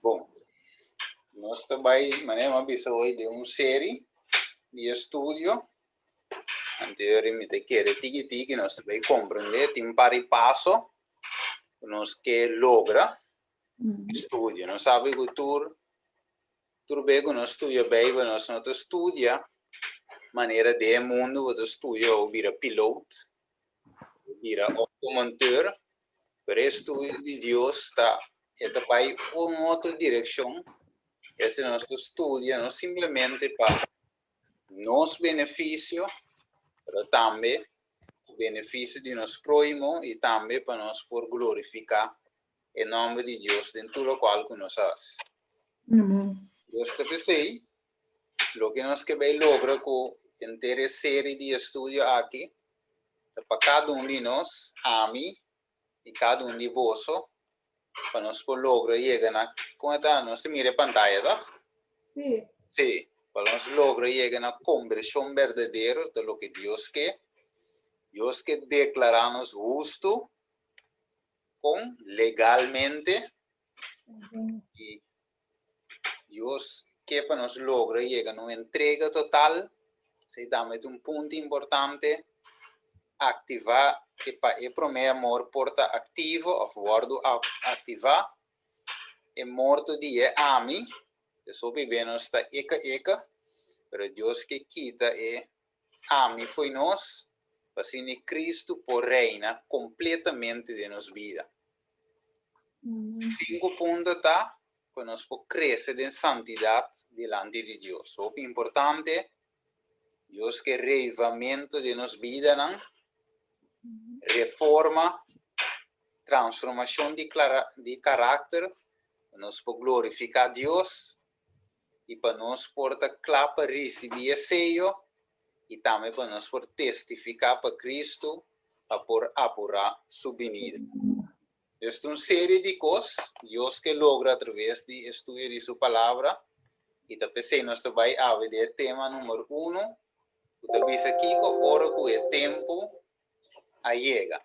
Bom, nós também manemos hoje de uma série de estudo. Anteriormente, que era tiki nós também compreender, tem para e passo, nós que logra estudo. Nós sabe que tudo bem que nós estuda bem, nós não estuda maneira de mundo, nós estuda ou vira piloto, vira automonteur, para estudo de Deus está vai uma outra direção. Esse nosso estudo não simplesmente para nosso benefício, mas também o benefício de nosso próximo e também para nós por glorificar o nome de Deus em tudo o qual que nós fazemos. Deus te pensei, o que nós queremos lograr com a inteira série de estudo aqui, é para cada de nós, a mim e cada de vós, para nós por lograr chegar na, como está, nós mira a pantalla, tá? Sí. Sí, para nós lograr chegar na conversão verdadeira de lo que Deus quer. Deus quer declarar-nos justo, com legalmente, e Deus quer para nós lograr chegar numa entrega total. Se também um ponto importante, ativar, e para mim amor porta ativo, ou word ativar, e morto de ami, e soube bem nós está eka, mas Deus que quita e ami foi nós, assim Cristo por reina completamente de nossa vida. 5 pontos tá, para nós por crescer em santidade delante de Deus. O importante, Deus que reavivamento de nossa vida, não? Reforma, transformação de caráter, para nós por glorificar Deus e para nós porta clapa receber sello e também para nós por testificar para Cristo por apurar sua venida. Esta é uma série de coisas Deus que logra através de estudo de sua palavra e também nós vai ver o tema número 1, que também aqui agora com o tempo a chega.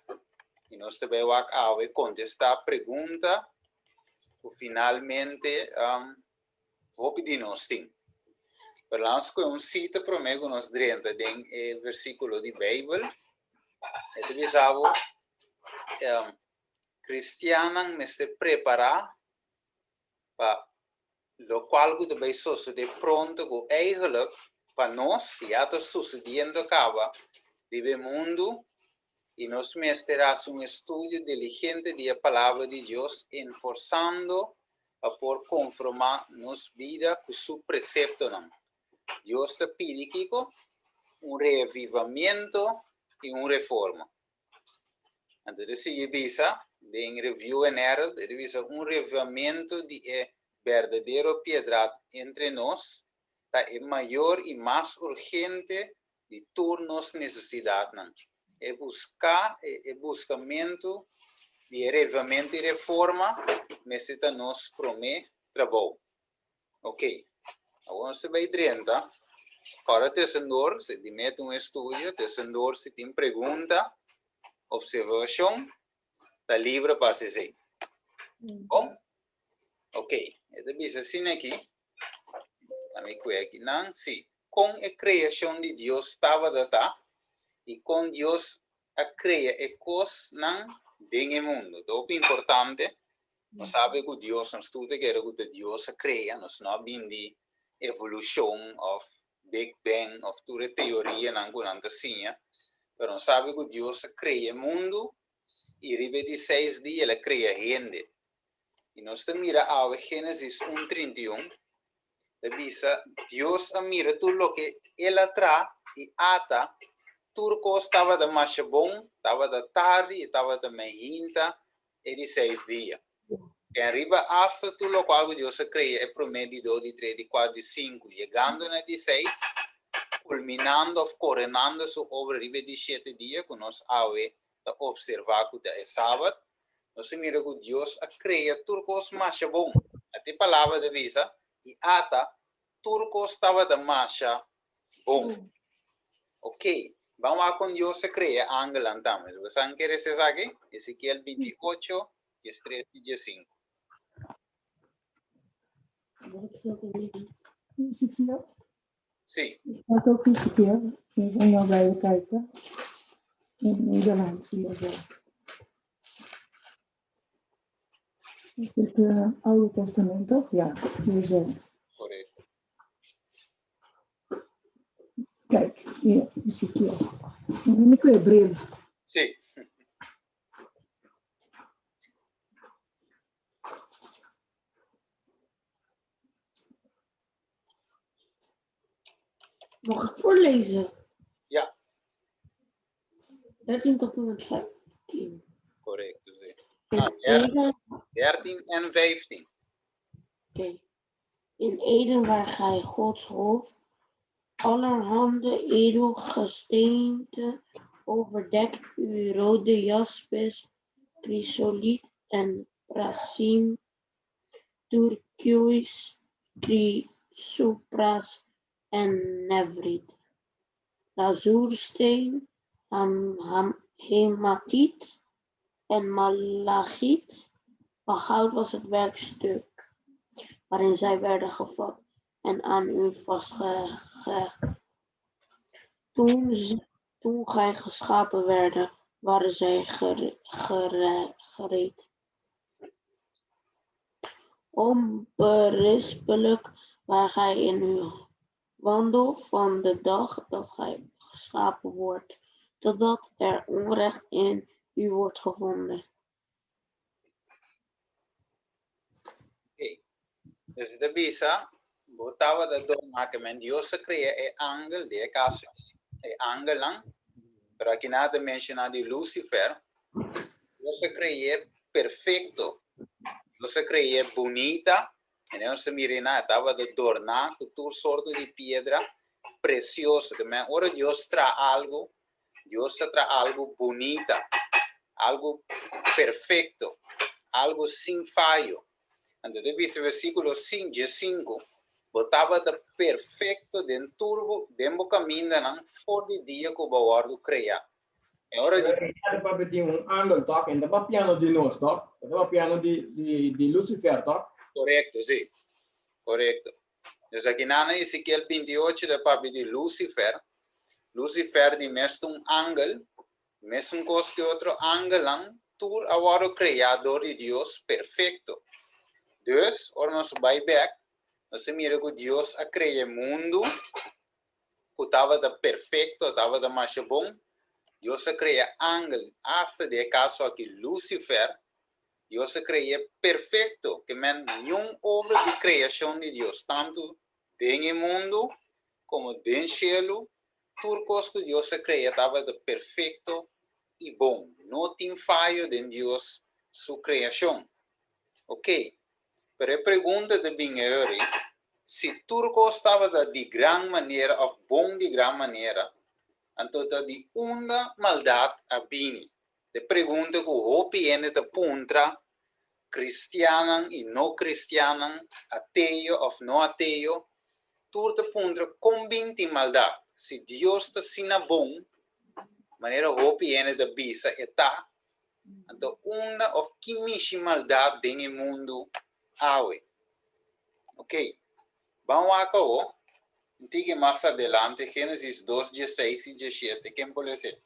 E nós também vamos contestar a pergunta que finalmente vou pedir nós tem. Falamos com cita para mim que nós drenta em versículo de Bíblia. E dizemos, cristianos me se preparar para o qual que deve suceder pronto, que eigenlijk para nós, já está sucedendo acaba, vive mundo, e nós mesterás um estudo diligente da palavra de Deus, esforçando a por conformar nossa vida com seu precepto. Deus te pede que reavivamento e reforma. Então, se visa, em review and error, visa reavivamento de verdadeira piedade entre nós, é maior e mais urgente de todas as necessidades. É buscar, buscamento de reavivamento e reforma, necessita nos prometer trabalho. Ok. Agora você vai dentro. Agora, tesendor, se mete um estudo, tesendor, se tem pergunta, observação, está livre para fazer. Bom? Ok. Então, bisa assim aqui. Aqui, não? Sim. Com a criação de Deus estava data, e com Deus a criar coisas não dentro do mundo. Então, é importante, nós sabemos que Deus não estuda que era que Deus a cria, nós não vimos de evolução, of Big Bang, of toda teoria, não conhece assim, mas nós sabemos que Deus a cria o mundo, e ribe de 6 dias ele cria gente. E nós mira a Gênesis 1:31, bisa Deus a mira tudo o que ele traz e ata, tudo estava da marcha bom, estava da tarde, estava da manhã, e de 6 dias. E arriba hasta tudo o qual Deus cria, é promedio de 2, de 3, de 4, de 5, chegando na de 6, culminando, coronando sua obra arriba de 7 dias, que nós ave a observar que é sábado. Nós mira que Deus cria tudo coisa marcha bom. Até palavra de visa, e ata, tudo estava da marcha bom. Ok. Vamos a con Dios se crea, Ángel Antame. Você quer esse aqui? Ezequiel 28, 13 e 5. Wat is dat er niet? Ezekiel. Sì, Staat ook Ezekiel. En jou bij kijken. In Nederland hier zo. Is dit het Oude Testament toch? Ja, hier zo. corretto. Kijk, hier, Ezekiel. En dan kun je bril. Sì. Mag ik voorlezen? Ja, 13 tot en met 15. corretto, sì. In No, Eden, 13 en 15. oké. In Eden waar gij Gods hof, allerhande edelgesteente overdekt u rode jaspis, chrysoliet en prasim, turquoise, chrysopras en nevriet. Lazuursteen, hematiet en malachiet. Van goud was het werkstuk waarin zij werden gevat en aan u vastgehecht. Toen gij geschapen werden, waren zij gereed. Onberispelijk waar gij in uw wandel van de dag dat gij geschapen wordt, totdat er onrecht in u wordt gevonden. Ok. Dus de visa, botava da domacamente, Dios crea e angel de caso, e angel lang, pero aqui nada menciona de Lucifer, Dios crea perfecto, Dios crea bonita, e não se mira nada, estava de adornar com todo sorto de pedra precioso, que man, ora Dios trae algo bonita, algo perfecto, algo sin fallo. Então, dice versículo 5, botava de perfecto dentro do caminho não for de dia que o Bawardo cria. É hora de Ada pa beti un angel talk and the piano di nos talk, the piano di Lucifer talk. correto, sim. Correto. Dus aqui na Ezequiel 28 da papi de Lucifer de mesmo angel, mesmo coisa que outro angel lang, tur awaro criador de Deus perfeito. Dus, ora nós vai back, nós mira que Deus a criar mundo, que estava de perfeito, estava de mais bom. Deus a criar angel, hasta de caso aqui Lucifer, Deus a criar perfeito, que men nenhum obra de criação de Deus, tanto dentro do mundo como dentro do cielo, tudo que Deus a criar estava de perfeito e bom. Não tem falho de Deus, sua criação. Ok? Pero a pergunta de Bingeuri, se tudo estava de grande maneira, ou bom de grande maneira, então de uma maldade a Bini. A pergunta que o OPN de puntra, cristiana e não cristiana, ateu ou não ateu, tudo de puntra combina de maldade. Se Deus está sendo bom, maneira o OPN de bisa está, então uma ou que maldade dentro do mundo, awe. Ok, vamos acá, un tique más adelante, Génesis 2, 16 y 17, ¿quién puede ser?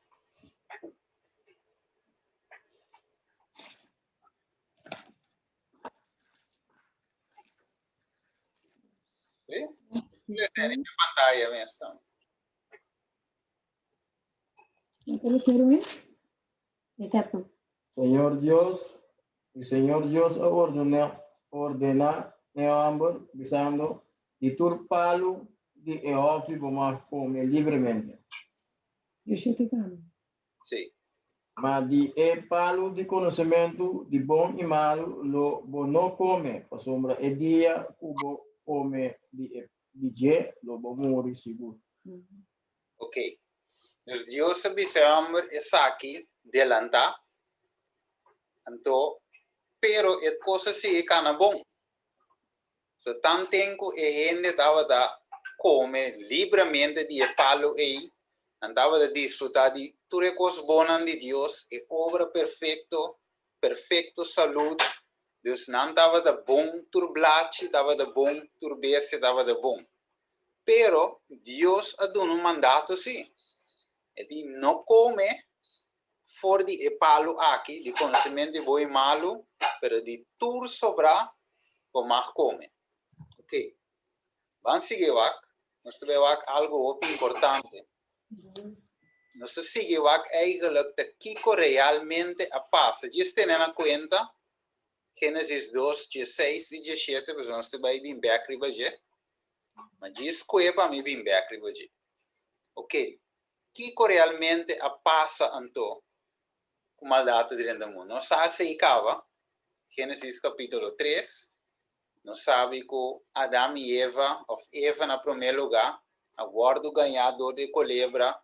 ¿Sí? Puede ser en pantalla, me está. Puede ser hoy. Ik heb hem. Señor Dios, y Señor Dios ordena Neamber, visando, y turpalo de Eofi como come livremente. Je zit het aan. Sí, Mas de palo de conhecimento de bom e malo, lo não come, por sombra e dia, cubo come de je, lo bo morre seguro. ok. Dus Dios avisamos esa aquí, delanta, entonces, pero es cosa sí que no bom. So, tan tengo gente estaba da come libremente de palo ahí, andaba de disfrutar de todas cosas buenas de Dios, y obra perfecto, perfecto salud, Dus não estava de bom turblache, estava de bom turbese, estava de bom. Pero Deus a dado um mandato sim. E de não come fora de epalo aqui, de conhecimento de bom e malo, pero de tur sobra, o mais come. Ok. Vamos seguir aqui. Nós temos algo importante. Nós seguimos eigenlijk de Kiko realmente a passa. Just tenen na conta, Gênesis 2, 16 e 17, mas nós temos bem back riba je. Mas diz que para mim bem back riba je. Ok. Kiko realmente a passa anto, como a data de renda mundo. Nós sabemos que Gênesis capítulo 3, nós sabemos que Adão e Eva, ou Eva na primeiro lugar, aguarda o ganhador de culebra.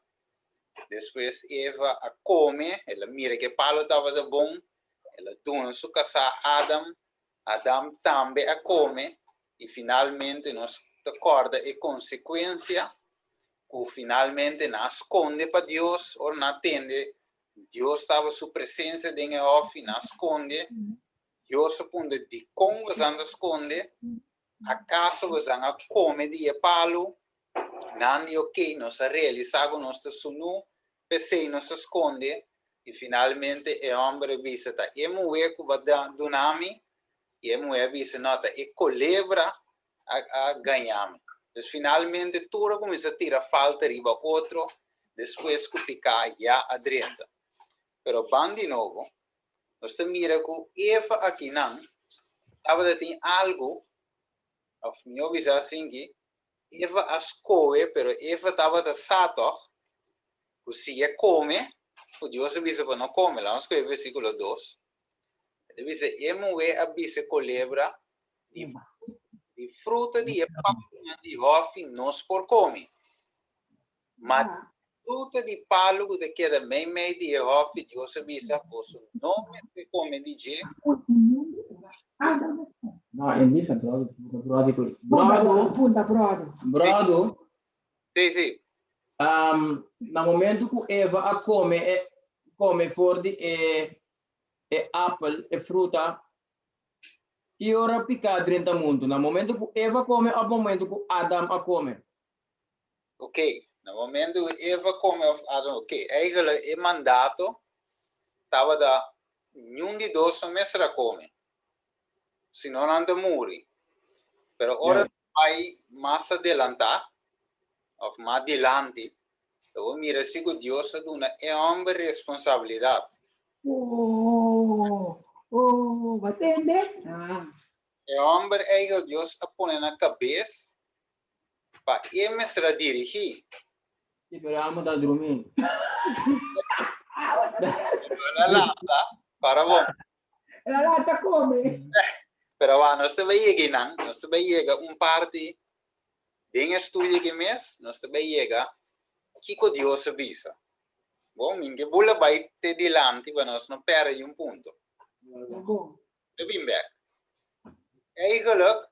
Depois Eva a come, ela mira que palo estava de bom, ela dona su casar Adam, Adam também a come, e finalmente nós acorda a consequência, que finalmente não esconde para Deus, ou não atende, Deus estava sua presença dentro de off, não esconde, Deus aponta de como você anda esconde, acaso você anda come de palo, não é ok, nós realizamos nosso sunu, pensei nos esconde, e finalmente o homem visita, e mulher que vai dar dunami, e a mulher visita, nota, e colebra a ganhar. Então, finalmente, tudo começa a tirar falta riba outro, depois que ficar já adrenta. Pero, bem de novo, nós mira que Eva aqui não, estava tem algo, of me observar assim que, Eva ascoe, pero Eva estava de sato, que se come, o Deus avisa para não comer. Vamos escrever o versículo 2. Ele diz, e mulher avisa colebra de fruta de palo de hofe nós por come. Mas fruta de palo de que era meio de hofe, Deus avisa, você não me come de je. No, hindi sa brodo. Brodo. Sim, sim. No momento que Eva a come for de apple e fruta, e ora pica dentro do mundo. No momento que Eva come, ao momento que Adam a come. Ok. No momento que Eva come, Adam, ok. Eigenlijk o mandato estava da nenhum de dois meses a come. Se não anda muri. Pero ora vai mais adelantar, ou mais adelante, eu mira se que Deus dá é uma responsabilidade. Batende? É homem que Deus põe na cabeça para ele mesmo dirigir. Sim, pero amo da dormir. Ela para bom. Ela tá come. Pero nós também chegamos, nós também chegamos parte de estudo que mês, nós também chegamos que Deus avisa. Bom, ninguém bula vai ter delante para nós não perder ponto. É bem back. Eigenlijk,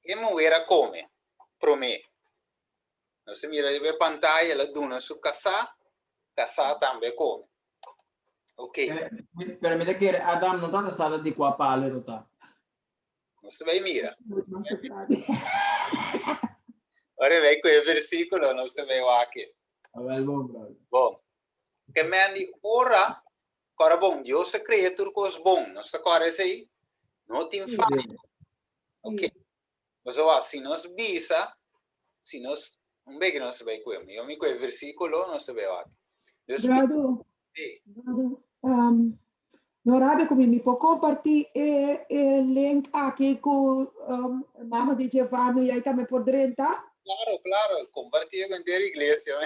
é mulher a come, promete. Nós mira de pantalla, ela dona su casa também come. Ok. Pero me que Adam não está sala de qua palo tá. Nós vai mira. Ora vem com o versículo, nós também o aqui. Bom. Que mandi ora, cara bom, Deus é criatura com os bons, nós agora aí, não tem falha. Ok. Mas ó, se nós bisa, se nós não bem que nós vai com ele, eu me com o versículo, nós vai aqui. Brado, Norabe, como me pode compartilhar o link aqui com Mama de Giovanni e aí também por dentro, tá? Claro, compartilha com a igreja.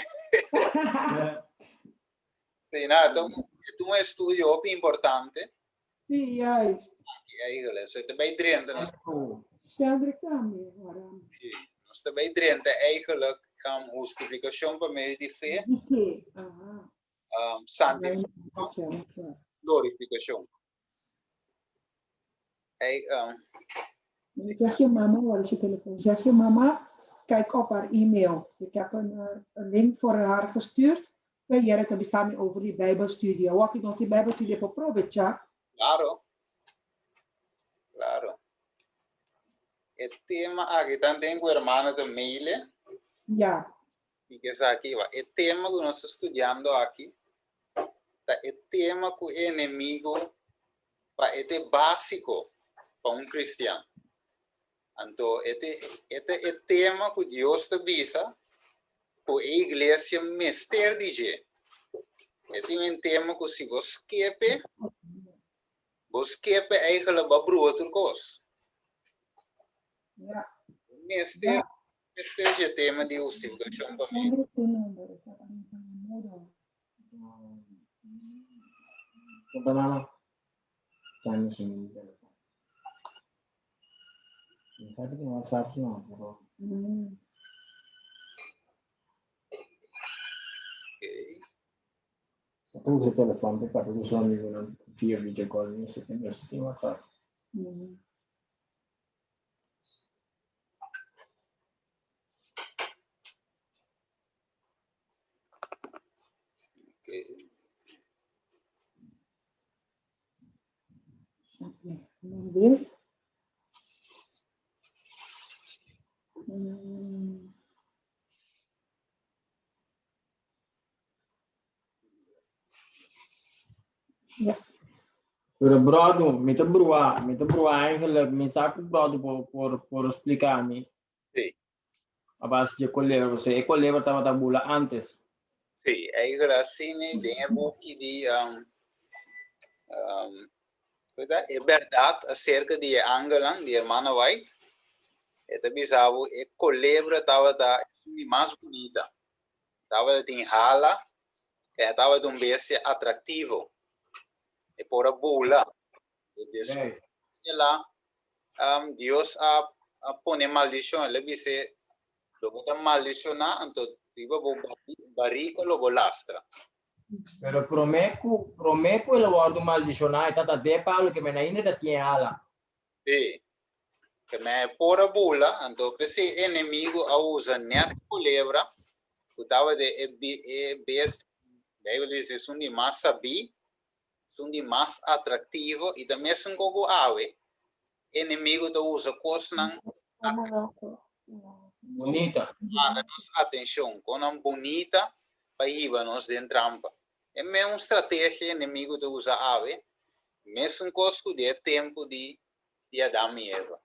Sim, nada, é um estudo importante. Sim, é isso. E aí, galera, você também dentro, nós Sempre também, nós também dentro, eigenlijk een justificação para meio de fé. Santificação, glorificação. Zeg je mama, waar is je telefoon? Zeg je mama, kijk op haar e-mail. Ik heb een link voor haar gestuurd. Wij hebben het samen over die Bijbelstudie. Wat ik nog die Bijbelstudie heb geprobeerd, ja? Claro. o tema aqui também com o irmão da Meile, Ja. que está aqui, o tema que nós estamos estudando aqui, tá, o tema que o inimigo, é básico para um cristiano. Então, este é o tema que Deus te avisa, que a igreja mister dizer. Este é um tema que se você escape eigenlijk wat brood coisa. Ja. Mister é o tema de justificação para mim. Andere nummer. Ik heb alleen van mijn moeder. Conta mama. Chama sini telefon. Sabe que WhatsApp não, bro. Ok. Tu usa o telefone para o seu amigo não via video call, você tem WhatsApp. Ok. Vamos ver. Ja. Pero brother, me te brua eigenlijk, me sabe brother por explicar-me. Sim. A base de colher, você é colher estava da bula antes. Sim, eigenlijk assim, tem um pouco de é verdade acerca de Angola, de Hermana White. É bisavo, é colebra estava da mais bonita. Estava de hala, estava de beijo atrativo. É por a bula. Lá, Deus a pone maldição, ele disse, logo tá maldicionar, então riba bo barico logo lastra. Pero prometo ele guardo maldicionar e tata de palo que me ainda da tinha ala. Sim. Que me por a bula, então esse inimigo a usa net culebra, que tava de bes, daí ele diz um de mais sabi, um de mais atrativo e também um pouco ave. Inimigo da usa coisa não Bonita. manda-nos atenção, com uma bonita para ir-nos dentro trampa. É uma estratégia inimigo de usar ave, mesmo coisa de tempo de Adão e Eva.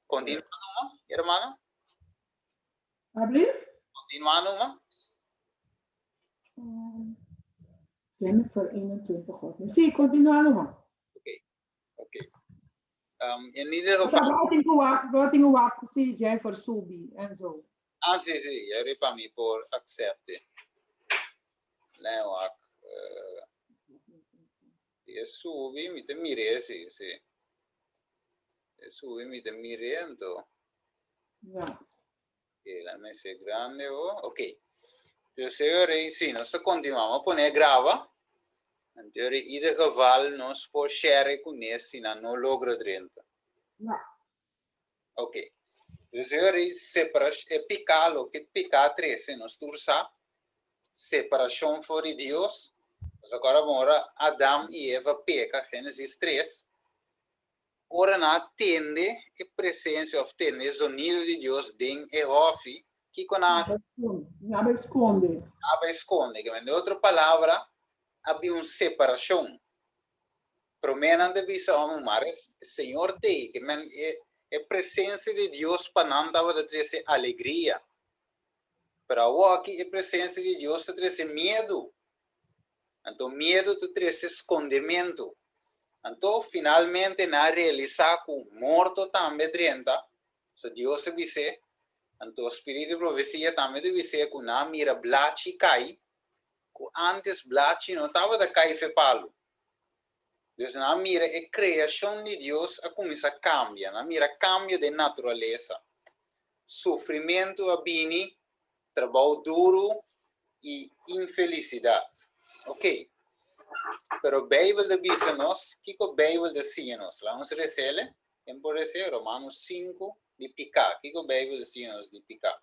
Continuando, irmã? Alsjeblieft. Continuando, Jennifer 21. Sim, continuamos. Ok. In ieder geval. Wat in uw zie Jennifer Subi en zo. Ah, sim. Eu repami por accepte. Não, eu subi, me te mire, sim. Eu subi, me te mire, então. Ja. Ok, la mesa é grande, ok. Então, senhores, sim, nós continuamos a poner grava. Então, ieder geval, nós por share com esse, não logra 30. Ja. Ok. Então, senhores, separação, é picalo, que picar 13, nós tursa, separação fora de Deus. Mas agora, agora, Adão e Eva peca, Gênesis 3. Ora, na tende a presença, ou tende o sonido de Deus dentro de Hofi, que conhece. Nada esconde. Nada esconde. Que, em outra palavra, havia uma separação. Promenan de visão, mas o Senhor tem, que a presença de Deus para não estava de trazer alegria. Para aqui, a presença de Deus te traz medo. Então, medo te traz escondimento. Então, finalmente, na realizar com morto também 30, so Deus se disse, então o Espírito de profecia também te disse que na mira blachi cai, que antes blachi não estava de cair fepalo. Então, na mira a criação de Deus a começar a cambiar, na mira cambio de natureza. Sofrimento a bini, trabalho duro e infelicidade. Ok? Pero a Bíblia diz-nos, que a Bíblia diz-nos? Vamos receber, por exemplo, Romanos 5, de picar. Que a Bíblia diz-nos de picar?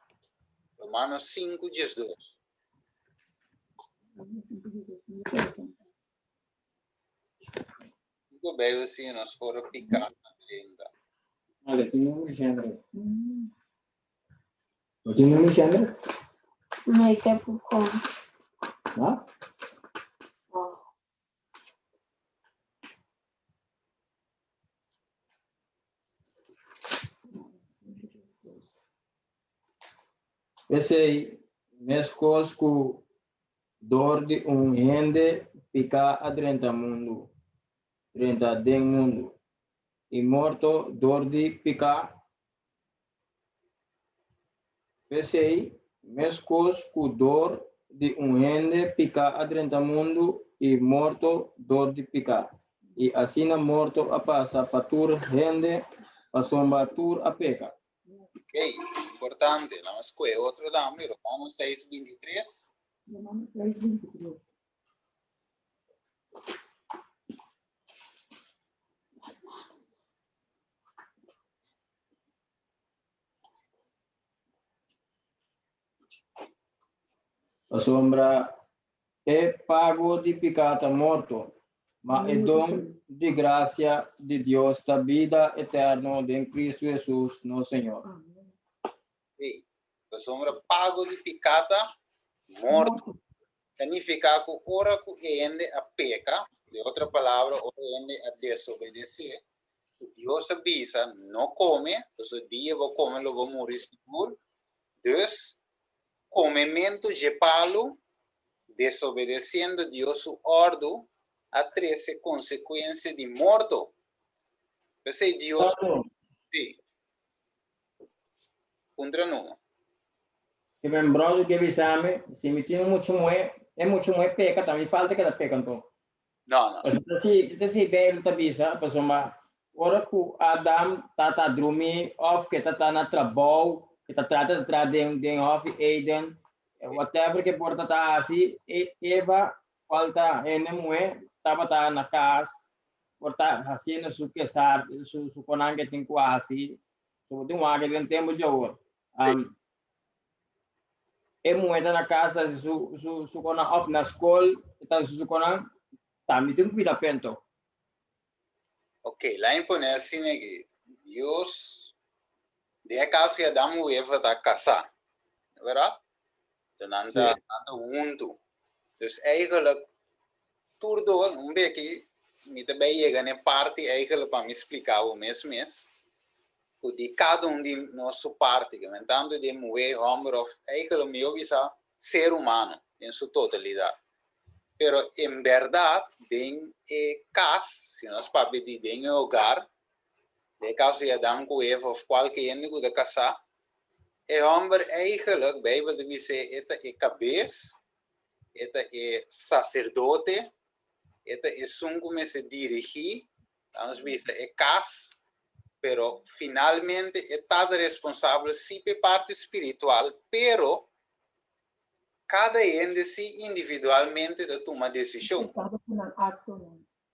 Romanos 5, 12. Que a Bíblia diz-nos por picar na 30. Olha, tem um gênero. Não tem um gênero? Nee, ik heb hem gewoon. Não? Oh. Pensei, mes cosco dor de rende pica a 30 mundo. 30 de mundo. E morto dor de pica. Pensei, mes cosco dor de rende pica a 30 mundo e morto dor de pica. E assim na morto a passa patur rende a sombatur a peca. Ok, importante. Vamos com outro dame, Romanos 6:23. Romanos 6:23. A sombra é pago de pecado morto, mas é dom de graça de Deus da vida eterna em Cristo Jesus, nosso Senhor. Ok, a sombra pago de picata morto. Significa que ora que ende a peca, de outra palavra, ora ende a desobedecer. Deus avisa, não come, então o dia vou comer, eu vou morrer seguro. Dus, comimento de palo, desobedecendo Deus su ordem, a 13 consequência de morto. Você Deus, sim. Contra não. Que lembrando que avisame, se me tinha muito muito peca, também falta que da peca então. Não. Se bem tá bisa, pessoal, ora que Adam tá dormir, of que tá na trabalho, que tá trata de off Eden, whatever que porta tá assim, Eva falta enemue, tava na casa, porta assim su que sabe, su conang que tem quase, so de um águia tem tempo de ouro. Moeda na casa su kona off na school ita su kona também tem cuida pento. Ok, lá em Poné assim é que Deus de acaso que Adão e Eva tá casar, verdade? Então anda junto. Então eigenlijk tudo bem que me também chega na parte eigenlijk para me explicar o mesmo de cada de nosso parte, que tanto de mulher, homem, eigenlijk me obisa ser humano em sua totalidade. Pero en verdad, en casa, si nós para pedir en hogar, de caso de Adão com Eva of qualquer ene de casa, é homem eigenlijk, Bijbel diz, é cabeça, é sacerdote, é sungume se dirigir, vamos dizer, é casa, pero finalmente é todo responsável sim por parte espiritual, pero cada ende si individualmente de toma decisão.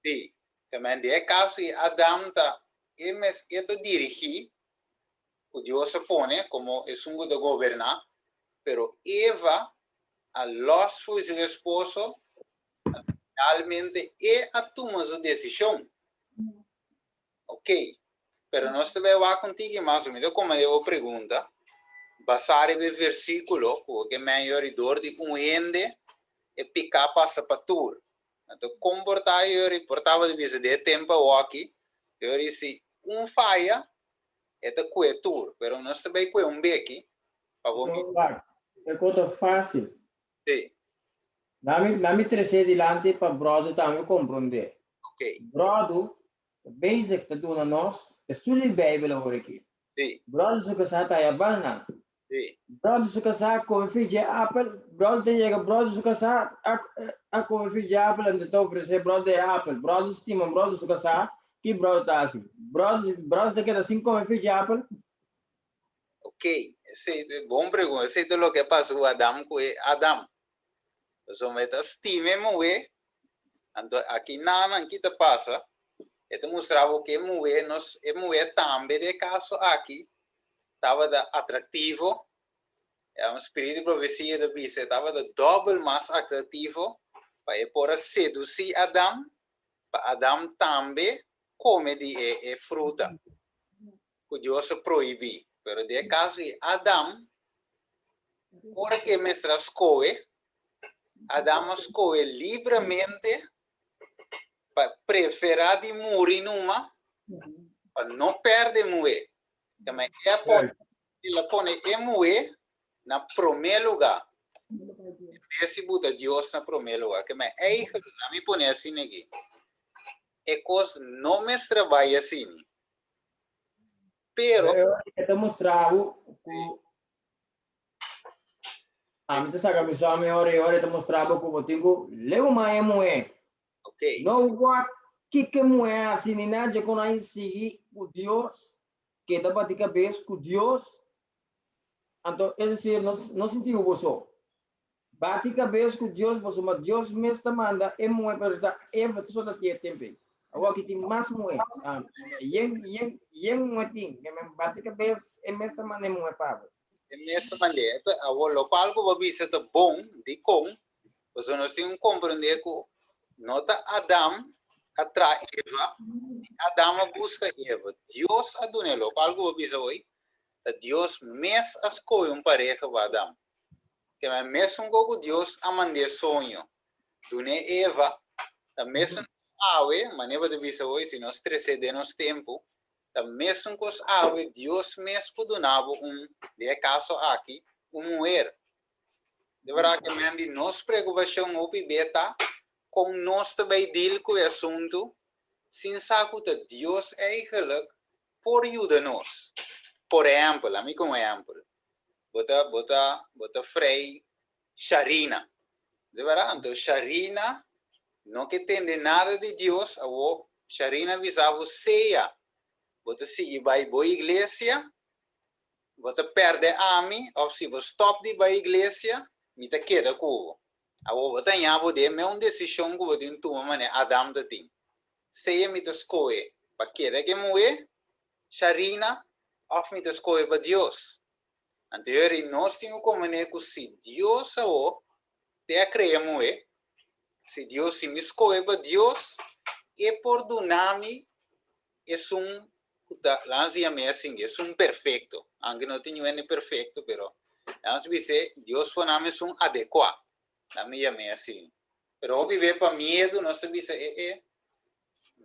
Sim, também de caso Adão tá dirigir, o Deus se põe como é um de governar, pero Eva a los foi seu esposo, finalmente a toma sua decisão. Ok, pero nós também vamos contigo mais ou menos como eu pergunta. Basare o versículo, porque maior dor de ende e picar passa para tur. Então, comportar eu portava de visa de tempo aqui, eu disse falha é da coetur, pero nós também com beque para vos. É coisa fácil. Sim. Nami trazer dilante para brother também compreender. Ok. Brother, basic que tu na nós, estude Bíblia agora aqui. Sim. Brother suka sa tayo banana. Brother suka sa come fiji apple, brother chega brother suka sa a come fiji apple and to oferecer brother apple, brother estima brother suka sa que brother tá assim. Brother que assim come fiji apple. Ok, esse é bom pergunta. Esse é o que passou Adão com Adão. Então, meta estima moe. Então, aqui nada que te passa. Então mostrava que moe nós também de caso aqui estava atrativo. É um espírito de profecia da Bíblia, estava dobro mais atrativo para por seduzir Adão, para Adão também comer de fruta. que Dios prohibí. Pero de caso de Adam, porque mestra escoge, Adam escoge livremente para preferir de morir numa, para não perder moer. Também ela põe moer na primeiro lugar. Esse buta Deus na primeiro lugar. Que me eigen, na me põe assim aqui. É coisa não me trabalha assim. Pero Eu mostrava que a mim sabe me só hora eu mostrava que eu tenho lego mais moe. ok. Não vou que moe assim nem nada com aí seguir o Deus que tá batendo cabeça com Deus. Então é assim não sentiu você. Bate cabeça com Deus, mas Deus mesmo manda é moe para dar Eva só da tia tempo. Agora que tem mais moe. Yang moe tem, que me bate cabeça é mesmo manda moe para. Nesta maneira, a local que vai ser bom de com, você nós temos que compreender que nota Adam atrai Eva, Adam busca Eva. Deus aduna local que vai ser hoje, Deus mesmo escolhe pareja para Adam. Que é mesmo que Deus amande sonho, dune Eva, a mesmo ave, maneira de ser hoje, se nós precedemos tempo. Mesmo que os aves, Deus mesmo donava de caso aqui, mulher. De verdade que nós preocupação o beta com nós também deal com o assunto, sem saber que Deus é eigenlijk por ajuda-nos. Por exemplo, amigo um exemplo, bota frei Sharina. De verdade, então Sharina não que entende nada de Deus, a Sharina visava ceia. Você seguir para a igreja, você perde a mim, ou se você stop de ir para a igreja, me te queda com você tem a poder, mas uma decisão que você toma, né? Adam da tim. Se me te escolhe para queda que moe, Sharina, ou me te escolhe para Deus. Então, nós temos que comunicar que se Deus te criar moe, se Deus me escolhe para Deus, é por donami é lança-me assim, é perfeito. Aunque não tenho ele perfeito, pero lança-me dizer, Deus foi nome adequado. Na minha assim. Pero eu viver para medo, nós te dizer,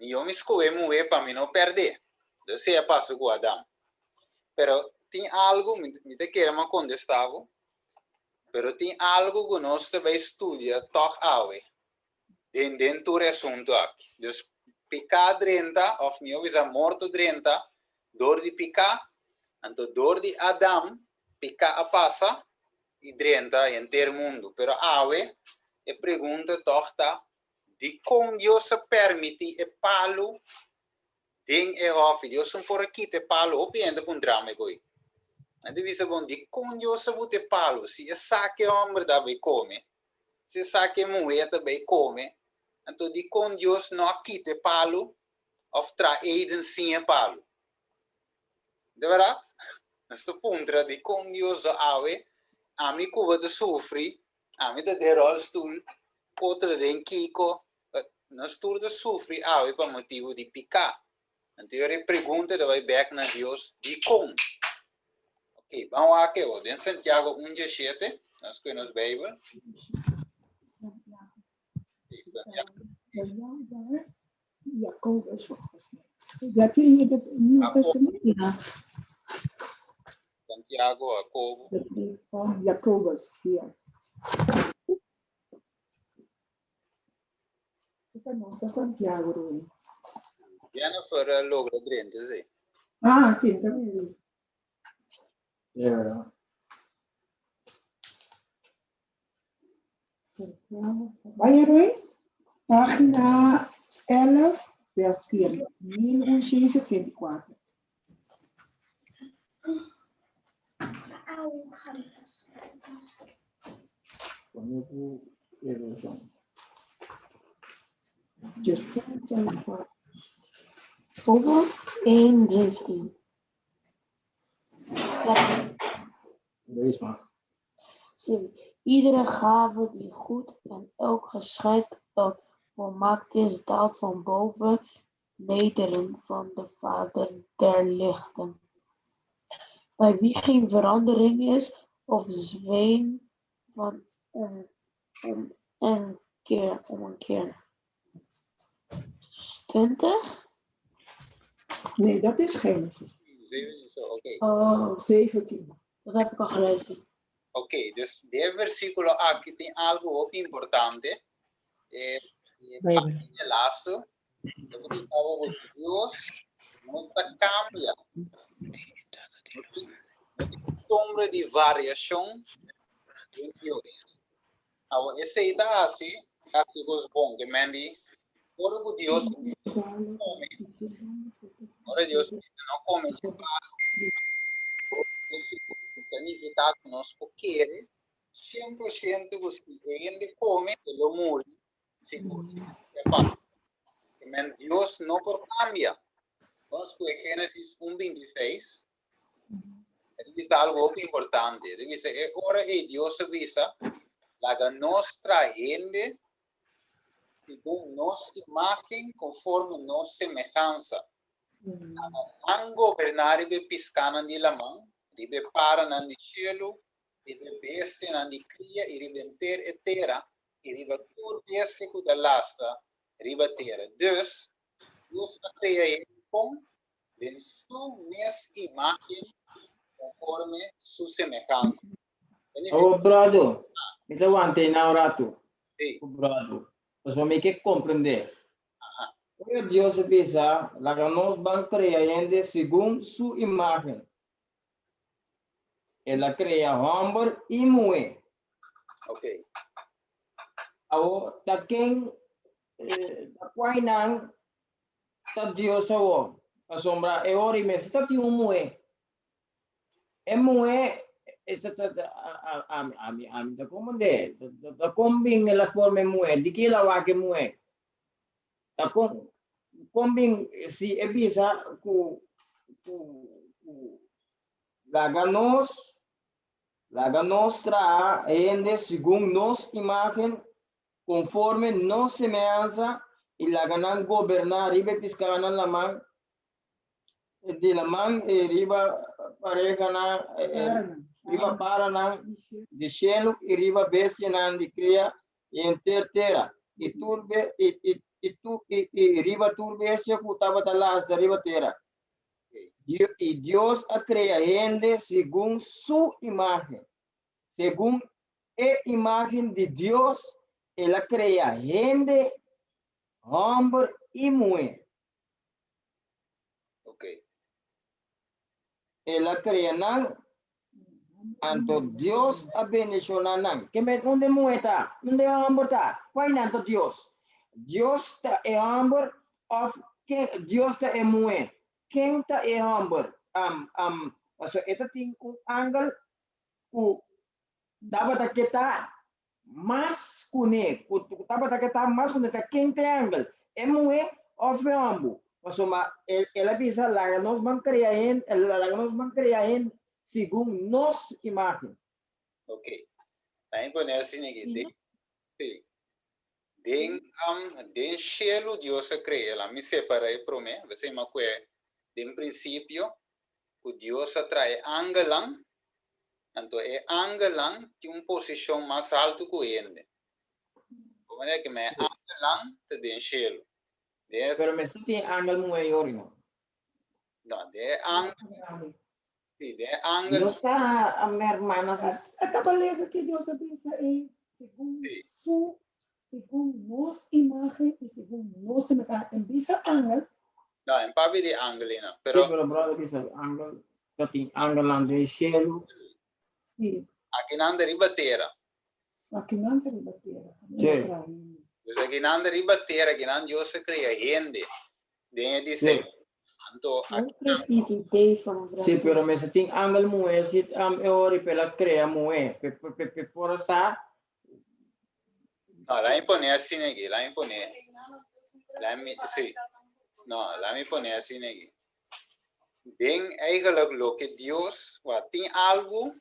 eu me escolhi moer para mim não perder. Eu sei a passo com Adam. Pero tem algo, me te quero me contestar, pero tem algo que nós também estudia, toch awe, dentro do assunto aqui. Dus, picar 30, of meu is morto 30, door de picar, então door de Adam, picar a passa, e 30 em ter mundo. Pero awe, e pergunta torta, de como Deus permite e palo, ding e off, Deus por aqui te palo, o piende com drama goi. Então visa bom, de como Deus te palo, se é saque homem da vai come, se saque mulher também come, então, de com Deus não quite palo, ou traem sem palo. De verdade? Neste ponto, de com Deus a mim que vai sofrer, a mim de derol stool, outra de kiko, nós todos sofrem para motivo de picar. Então, eu pergunto, vai back na Deus, de com. Ok, vamos aqui, em Santiago 1:7, nós temos a Bíblia. Jacobus volgens mij. Heb je hier het Nieuwe Testament? Ja. Santiago, Jacobo. De brief van Jacobus hier. Vamos a Santiago, Rui. Jennifer logra 30, sim. Ah, sim, também. Ja. Santiago. Vai, Rui? Página 11, 64. 1664. Terceiro, 64. Over 1:17. Lees maar. Iedere gave die goed en elk geschenk dat volmaakt is, daalt van boven nederen van de Vader der lichten. bij wie geen verandering is of zweem van om een keer. 20? Nee, dat is Genesis. Oké. Oh, 17. dat heb ik al gelezen. Ok, dus de versículo aquí tem algo importante. De laatste. Dat is algo Dios nunca cambia. No tem sombra de variação em Deus. Agora, esse aí tá assim que bom, que mandi, ora que Deus come, ora Deus não come de paz, esse significa que nós queremos 100% que ele come, ele morre, seguro, é paz. Mas Deus não cambia. Vamos com Gênesis 1:26. Ele diz algo muito importante. Ele diz, ora Deus avisa, la nostra gente, según nuestra imagen, conforme nuestra semejanza. Ang gobernar ibe piscanan di lamang, ibe paranan di cielo, ibe beste nan di cria, ibe enter etera, ibe turbese ku dalasta, ibe terra. Dus, Deus cria com su mesma imagen, conforme su semejanza. Oh, brother, me aguante na orato. Sí. Brother, pues me que comprender. Ajá. Porque Dios pisa, la que nos van creyendo según su imagen. Él la crea hombre y mujer. Ok. Ahora, ta quien, ta cuainan, ta Dios awo, asombra, e ori me, si ta ti un mujer. E mujer, ta comande, ta combin la forma mujer, di que la va que mujer. Ta combin, si e bisa, ku la nostra ende según nos imagen, conforme nos semejanza, y la ganan gobernar, ribe piscanan la man, de la man, riba pareja na, riba para na, de cielo, y riba bestia na, de cría, y enter terra, y turbe, y riba turbe, se putaba talas, de riba terra. Y Dios ha creado gente según su imagen. Según la imagen de Dios, Él ha creado gente, hombre y mujer. Ok. Él ha creado, tanto Dios ha bendicionado. ¿Qué me dónde mujer está? ¿Dónde hombre está? ¿Cuál es Dios? Dios está el hombre, Dios está el mujer. ¿Quién está el hombre? So ito ting kung angle ku dapat kita mas kune dapat kita mas kune ta king triangle ME of ambu masuma ela bisa la nos man creaen según nos imagen. Ok. Aí põe assim aqui. Den cielo Dios crea, la mi separa pro me, você ma que den princípio que Dios atrae angelang, então é angelang que posição mais alto que ele. Como é que me angelang te den cielo. Pero me senti angle mujer yorino. No, de ángel. Sí, de ángel. No está a mi hermana. Acaba de leer que Dios avisa según Sí. según nos imagen y según nos semejanza. Empieza ángel. No, en papi de ángel, no. Sí, Pero pero brother dice angle, cutting angle on the cielo. Sí, aquí nanda riba terra. aquí no han querido tierra. Sí. Dus aquí nanda riba terra, aquí nanda Dios crea gente. De dice, então, Eu acredito em Deus van Sí, pero me senti angle mujer, si ori per la crea mujer, por esa. no, la impone así aquí, la impone. Sí. No, la me pone así aquí. Den eigenlijk lo que Dios, wat tem algo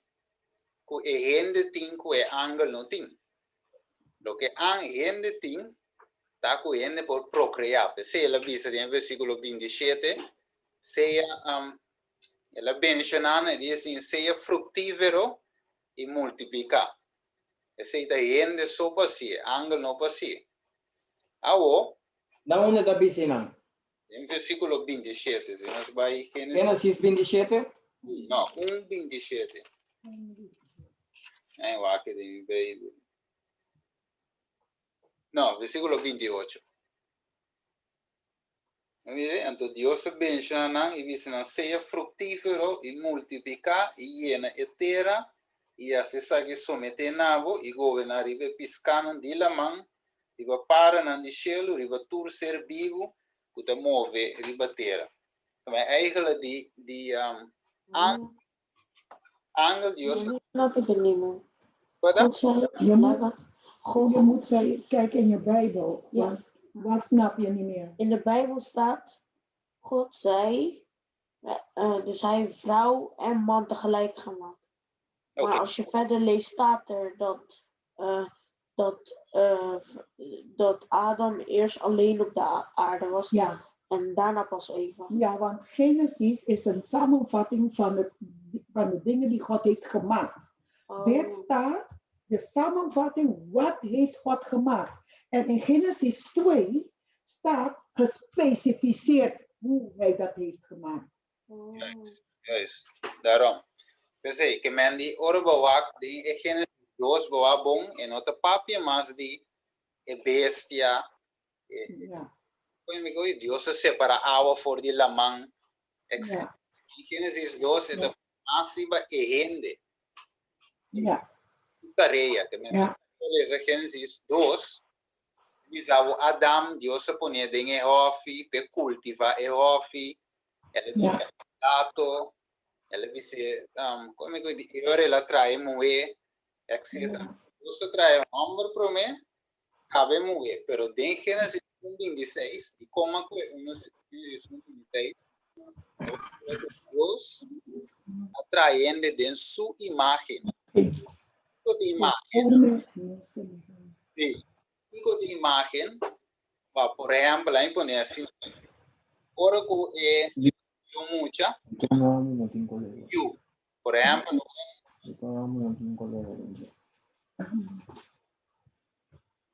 que a gente tem que é ángel não tem. Lo que a gente tem, tá que a gente por procriar. Se ela diz em versículo 27, seja ela menciona e diz assim, seja frutífero e multiplicar. Esse aí ainda só passia, angel não passia. Awo, Da onde está piscina? em versículo 27, se nós vai Gênesis 27. não, 1:27. É o aqui de Bíblia. Não, versículo 28. Mire, então Deus menciona e diz, seja frutífero e multiplicar e llena a terra e assim sabe someter nabo e governar riba piscando de la mão riba para nan de cielo riba tur ser vivo que te move riba terra. Então eigenlijk die angel Deus Snap ik het niet meer. wat God zei, Je moet, laat- God, je moet kijken in je Bijbel. Ja. Want wat snap je niet meer? in de Bijbel staat, God zei, dus hij heeft vrouw en man tegelijk gemaakt. Maar Oké. als je verder leest, staat er dat Adam eerst alleen op de aarde was Ja, en daarna pas Eva. ja, want Genesis is een samenvatting van de dingen die God heeft gemaakt. Dit staat de samenvatting, wat heeft God gemaakt? En in Genesis 2 staat gespecificeerd hoe hij dat heeft gemaakt. Juist, daarom. Pensei que men die oro bewak die e Genesis 2 bawa bom en outra papia mas die e bestia Ja, como Deus se separa água for de lamang etc. ja, In Genesis 2 é da massiva e rende ja, tareia que men Ja. lees Genesis 2 bisavo Adam Deus se ponia em Ehofi pe cultiva Ehofi ela Ja. dato ela disse como ora ela trai moe etc. ja, Deus trai homem para mim cabe moe pero em Genesis 1:26 e como que unos 1:26 Deus atraindo de sua imagem toda imagem sim toda imagem va por exemplo lá impõe assim ora que é mucha you por exemplo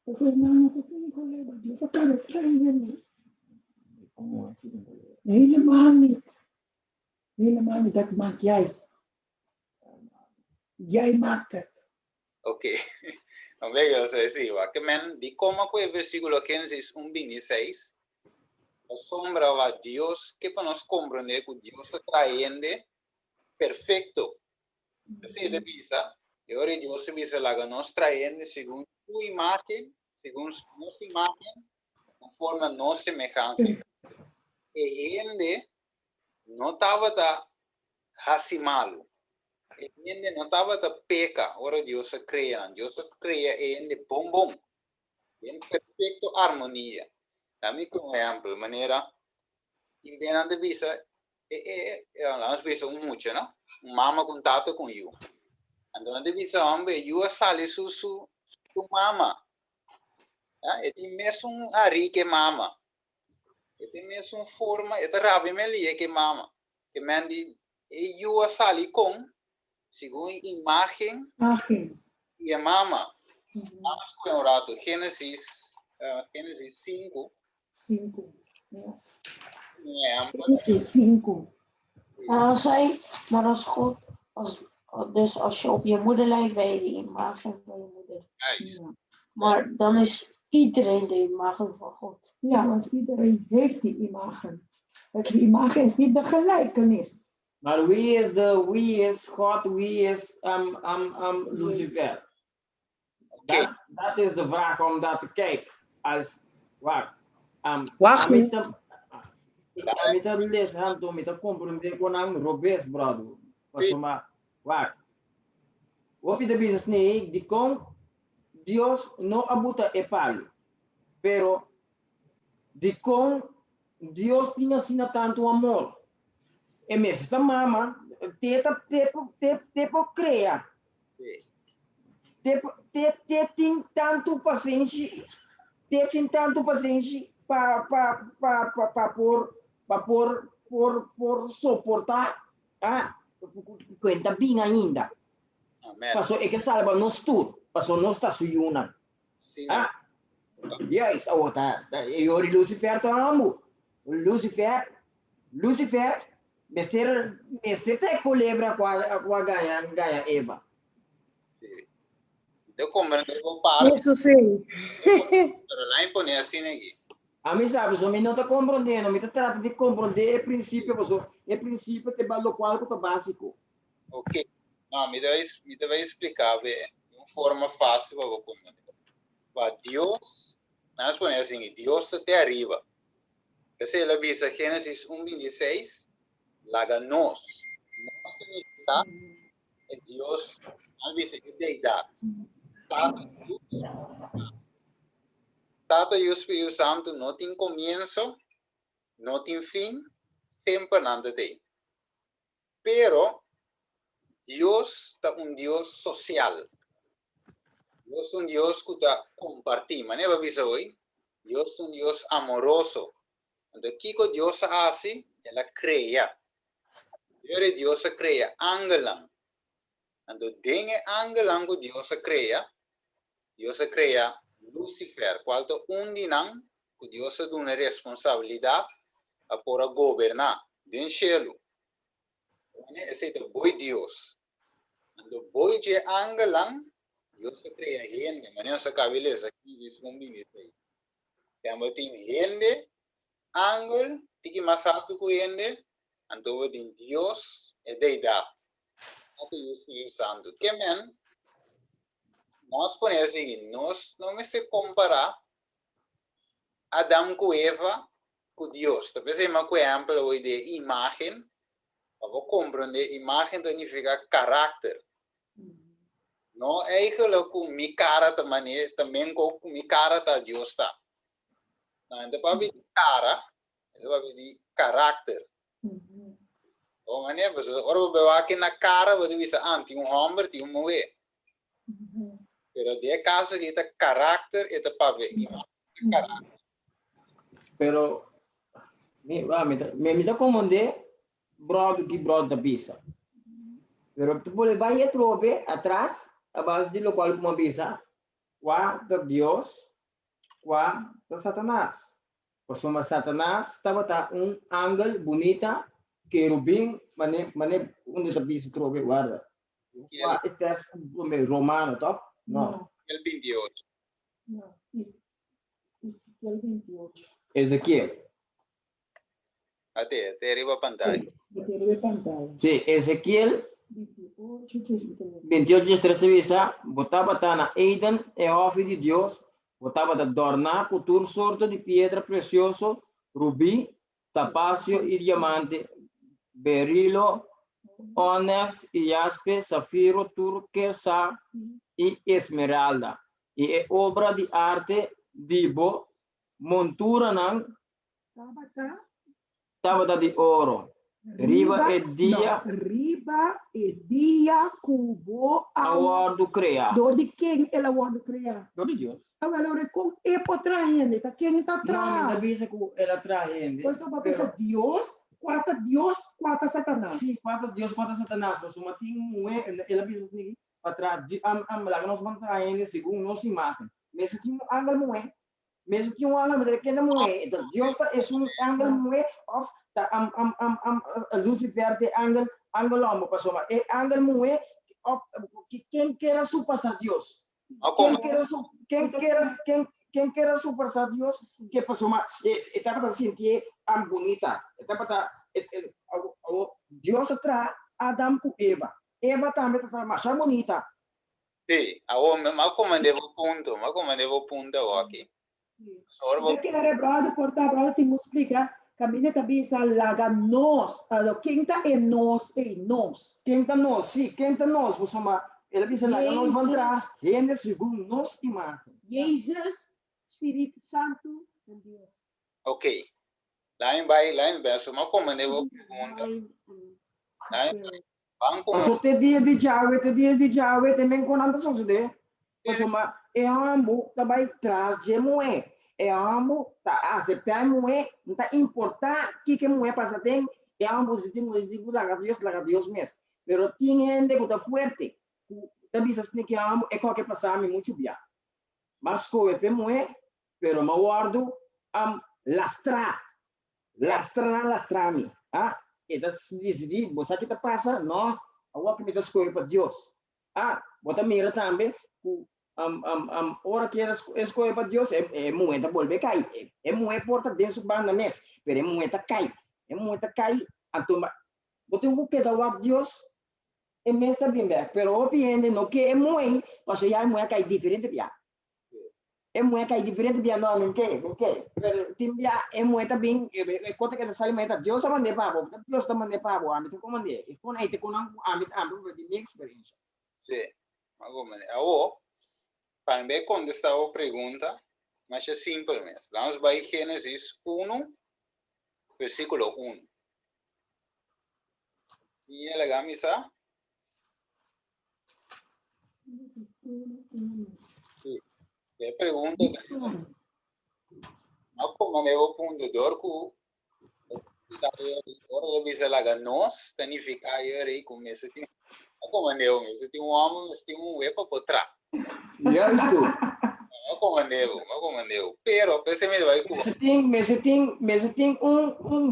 Dus hermano, dat is niet alleen. Dus dat kan het niet. Helemaal niet. Helemaal niet. Dat maak jij. Jij maakt het. ok vamos ver eu sei sim que men de como que o versículo 15 1:26 a sombra va Deus que para nós compreender que Deus atraindo perfeito assim de visa e ora Deus visa lá que nós traindo segundo sua imagem segundo nossa imagem conforme a nossa semelhança e gente não estava a racimá-lo e gente não estava a pecar ora Deus cria gente bom em perfeita harmonia dá-me como exemplo maneira em dentro de visa nós visa muito não mama contato com you então de visa homem you sale su mama e tem mesmo a rica mama e tem mesmo forma e rabi melia que mama que mandi e you sali com segundo imagem e a mama vamos com o rato Gênesis 5 5. exemplo 5. Maar als God, dus als je op je moeder lijkt, ben je de imago van je moeder. juist Maar dan is iedereen de imago van God. Ja, want iedereen heeft die imago. Die imago is niet de gelijkenis. Maar wie is God, wie is Lucifer? oké Dat is de vraag om dat te kijken. Als, wacht. Wacht nu. Met dat les hand om met dat comprender con am robes brado. Maar wacht. Wat je de business nee, die kon Dios no abuta e palo. Pero die kon Dios tinha sina tanto amor. E mesmo esta mama te crea. Te tem tanto paciência, para por suportar Cuenta bem ainda. Amen. Passou é que salva nós tudo. Passou nós está suyuna. Sim, E aí está outra. E ori Lucifer to amo. Lucifer, Mister te culebra com a Gaia Eva. eu compreendo o parte, Isso sim. mas lá impõe assim aqui. A mim sabe, se não está compreendendo, me trata de compreender o princípio, o princípio te balo qual que é básico. Ok. Não, me deve explicar de uma forma fácil para você compreender. Mas Deus, nós põe assim, Deus está até arriba. Essa é a vista Gênesis 1:26, laga nós. Nós significa é Deus, a vista é deidade. Tata e o Espírito Santo não tem começo, não tem fim, sempre nada tem. Pero Deus é um Deus social. Deus é um Deus que está compartilhando. Mas não é isso hoje. Deus é um Deus amoroso. Então, o que Deus faz? Ela cria. Deus cria ângelos. Então, dentro ângelos que Deus cria Lucifer, qual é um dinam que Deus dá uma responsabilidade para governar dentro do cielo. Esse é o boi Deus. Então, boi de ângelos, Deus cria gente, mas não se cabeleza aqui diz tem gente, ángel, tem mais alto que gente, então tem Deus é deidade. Até o Espírito Santo. Que men, nós podemos dizer, nós não me se comparar Adão com Eva com Deus. Talvez é uma exemplo de imagem, para compreender, imagem significa caráter. Não é aquilo que minha cara também com minha cara está Deus está. Então, para ver cara, para ver caráter. Ou maneira, você ora aqui na cara, você diz, tem um homem, tem uma mulher. Pero de caso que está caráter, está para ver caráter. Pero me dá como brother que brother da bisa. Pero tu boleh vai trobe atrás, a base de local como bisa, qua de Deus, qua de Satanás. Pues uma Satanás estava um ángel bonita, querubim, mane onde da bisa trobe guarda. Qua é texto romano, top? Não. El 28. Não, Ezequiel 28. Ezequiel. Até arriba a pantalla. Botei pantalla. Sim, Ezequiel 28, 28 de Estressavisa, botava na Eden, é ofre de Deus, botava da adornar com toda sorte de pedra preciosa, rubi, tapácio e diamante, berilo, ônix, jaspe, safiro, turquesa e esmeralda. E é obra de arte dibo, montura não, estava de ouro. Riba e dia. No, riba e dia cubo Award do criar. do de quem ela award criar. Do de Deus. Agora com e por trás, tá quem está Não, ainda atrás. bisa que ela traz. Por isso para Deus, quarta Satanás. Sim, quatro Deus, quatro Satanás. Mas uma tem ela bisa assim, para trás, lá nós vamos trazer segundo nossa imagem. Mas se tinha um ângulo não é. Mesmo que um ângulo que não é. Então Deus é um ângulo não é. Lucifer de ângulo amo passou mas é ângulo não é. Quem quer superar Deus? Quem quer superar Deus? Que passou mas está para sentir am bonita. Está para Deus traz Adão com Eva. Eva também está mais bonita. Sim, mas como devo ponto aqui. Eu quero brother, porta tem que explicar. Caminha também essa laga nós, quem está é nós. Quem está nós, sim, quem está nós, você mas ela diz lá, nós vamos entrar, rende segundo nós imagem. Jesus, Espírito Santo e Deus. Ok. Lá em baixo, mas como devo pergunta. Mas o dia de Yahweh, também quando anda suceder. Você mas é amo, também traz de moé. É amo, tá aceitar moé, não tá importar que moé passa tem, é um positivo, digo lá Deus mesmo. Pero tinha ainda que tá forte. Também se que amo é qualquer passar me muito bem. Mas coe pemoe, pero me guardo lastra mi. Ah, então decidi, você que tá passa, não, agora que me das coisas para Deus. Ah, bota mira também, ora que escolhe para Deus é moeda volver cair, é moeda porta dentro do banda mes, pero é moeda cair, então bota um que da o Deus é mes também bem, pero obviamente não que é moeda, mas já é moeda cair diferente bem. É moeda cair diferente bem não, que, pero timbia é moeda bem, é conta que sai moeda Deus também é pavo, Deus também é pavo, a mim te comande, e quando aí te conan a mim de minha experiência. Sim, agora, para ver contestar a pergunta, mas é simples mesmo. Vamos para Gênesis 1, versículo 1. E é legal, missa? É pergunta, não como é o ponto de orco, agora bisa laga nós, significa aí como esse tem, como é o mesmo, tem homem, tem web para trás. Já estou. Não comandeu. Pero, pensamento vai com. Mas tem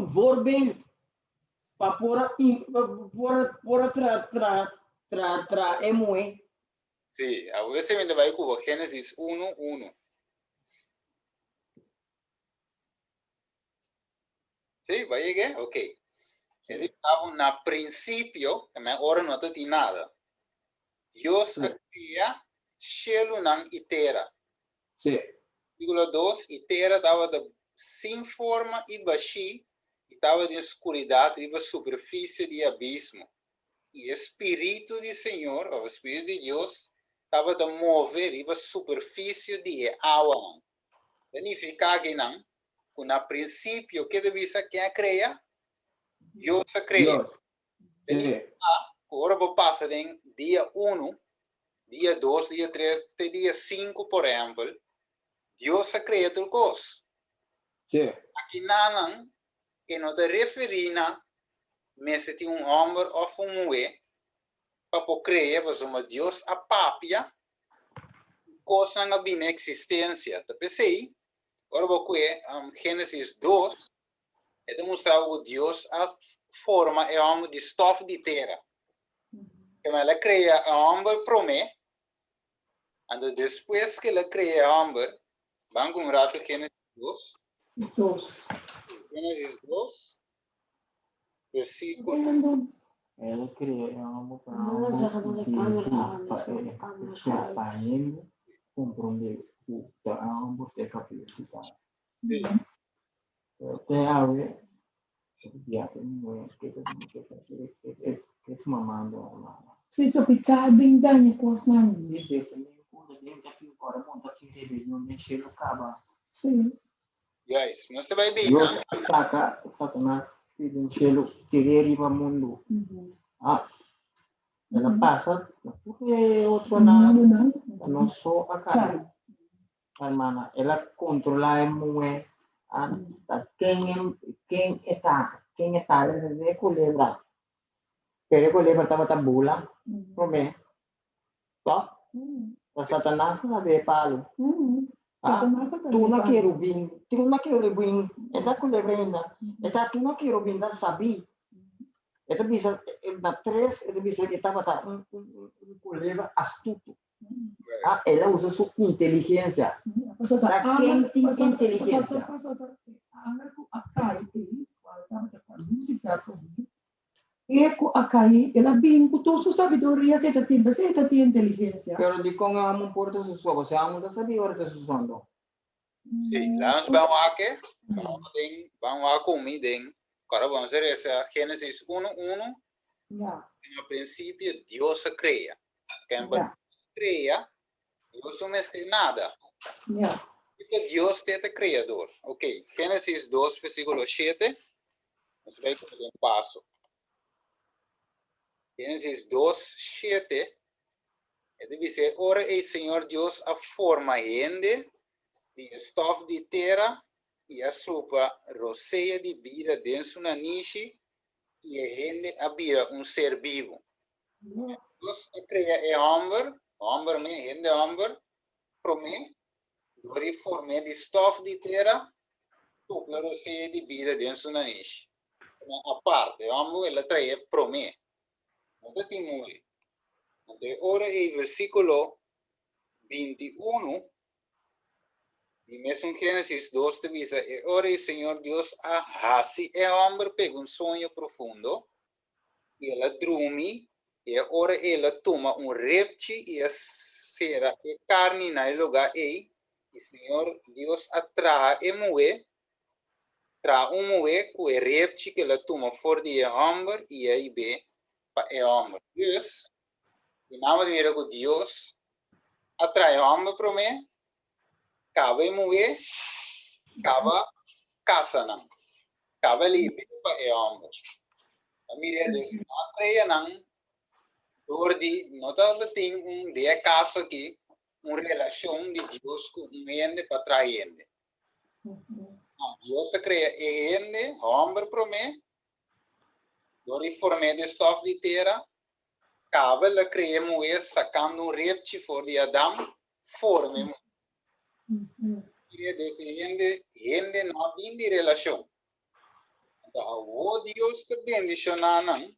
verbo para por emoe. Sim, a pensamento vai com Gênesis 1:1. Sim, vai aqui? Ok. Ele estava na princípio, mas agora não tem nada. Deus cria cielo e terra. Sim. Versículo 2, e terra estava sem forma e vazio, e estava de escuridão e superfície de abismo. E o Espírito do Senhor, o Espírito de Deus, estava a mover e a superfície de água. Significa que não, que no princípio, que devia ser quem cria? Deus cria. Agora vou passar em dia 1, dia 2, dia 3, até dia 5, por exemplo. Deus cria tudo coisa. Aqui não, que não te referina, mas se tem homem ou mulher, para criar, mas uma Deus a papia, coisa não tem existência. Tá pensei? Agora vou ver Gênesis 2, é demonstrar que Deus a forma é homem de estofo de terra. Então, ela cria o homem promete, e depois que ela cria o homem, vamos com o rato Gênesis 2. Gênesis 2, versículo. Ela cria uma para compreender o ambos de capacidade. Tem a ver dia que se mamando. Se isso ficar bem dando coisa não. Sim. Yes, mas você vai ver. Deus saca Satanás do cielo querer ir para o mundo. Ela passa porque outro não só a cara. Hermana, ela controla a mulher. Quem está de culebra. Pero culebra estava bula. Promete. Tá? Satanás não vê palo. Tu não quero vir, é da culebra ainda. É da tu não quero vir, da sabi. É da bisa, na 3, é da bisa que estava culebra astuto. Ela usa sua inteligência. Para quem tem inteligência. Ela bem com toda sua sabedoria que ela tem, você tem inteligência. Pero de como amo porta sus ojos, se amo da sabedoria de sus ojos. Sim, lá nós vamos aqui, vamos comigo, agora vamos ver essa Gênesis 1:1. No princípio, Deus cria. Quem cria, Deus não é nada. Porque Deus é o criador. Ok, Gênesis 2, versículo 7. Nós vamos ver um passo. Gênesis 2, 7. Deve ser, ora o Senhor Deus a forma gente de estofo de terra e a sopa roceia de vida dentro na niche e a gente habita ser vivo. Deus cria homem me gente homem, para mim, dori forme de stof de terra, tu claro se de vida dentro da niche. A parte, homem ela traz para mim, não te timuri. Então, ora o versículo 21, e mesmo em Gênesis 2 te diz, ora o Senhor Deus assim homem pega sonho profundo, e ela dorme, e ora ela toma repte e será a carne na lugar e o Senhor Deus atrai e moe, tra moe com o repte que ela toma fora de homem e aí be para o homem. Deus, em nome de Deus, atrai homem para mim, acaba moe, acaba casa não, acaba livre para o homem. A minha Deus, atrai não, Dordi, nota tem dia caso aqui, relação de Deus com gente para trair. Deus cria gente, homem para mim, Dordi forme de stof de terra, cabe la cria mulher sacando repte for de Adam, forme. Queria dizer, gente não tem de relação. Então, o Deus te bendiciona, não?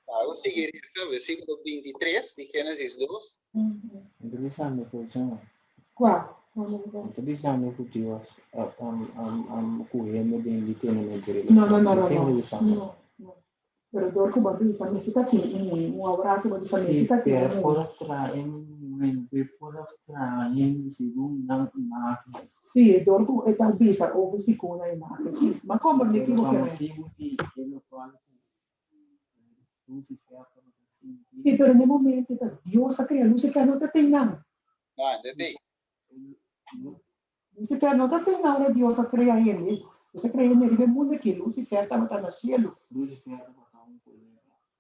Vou seguir esse versículo 23 de Gênesis 2. Itu bisa ambil sama. Qual? Itu bisa ambil Deus kuhendo de invite no mentere. No. Pero dor ko babi sa mesita ti awra ko babi sa mesita ti. Por traem sigung nang imagen. Sì, dor ko eta bisa over si ko na imagen. Sì, ma come ne ki mo che? Sì, però nel momento che Dio sa crea Lucifer non te tenga. Lucifer non te tenga, ora Dio sa crea ele. Você crê nele no mundo que Lucifer estava no cielo. Lucifer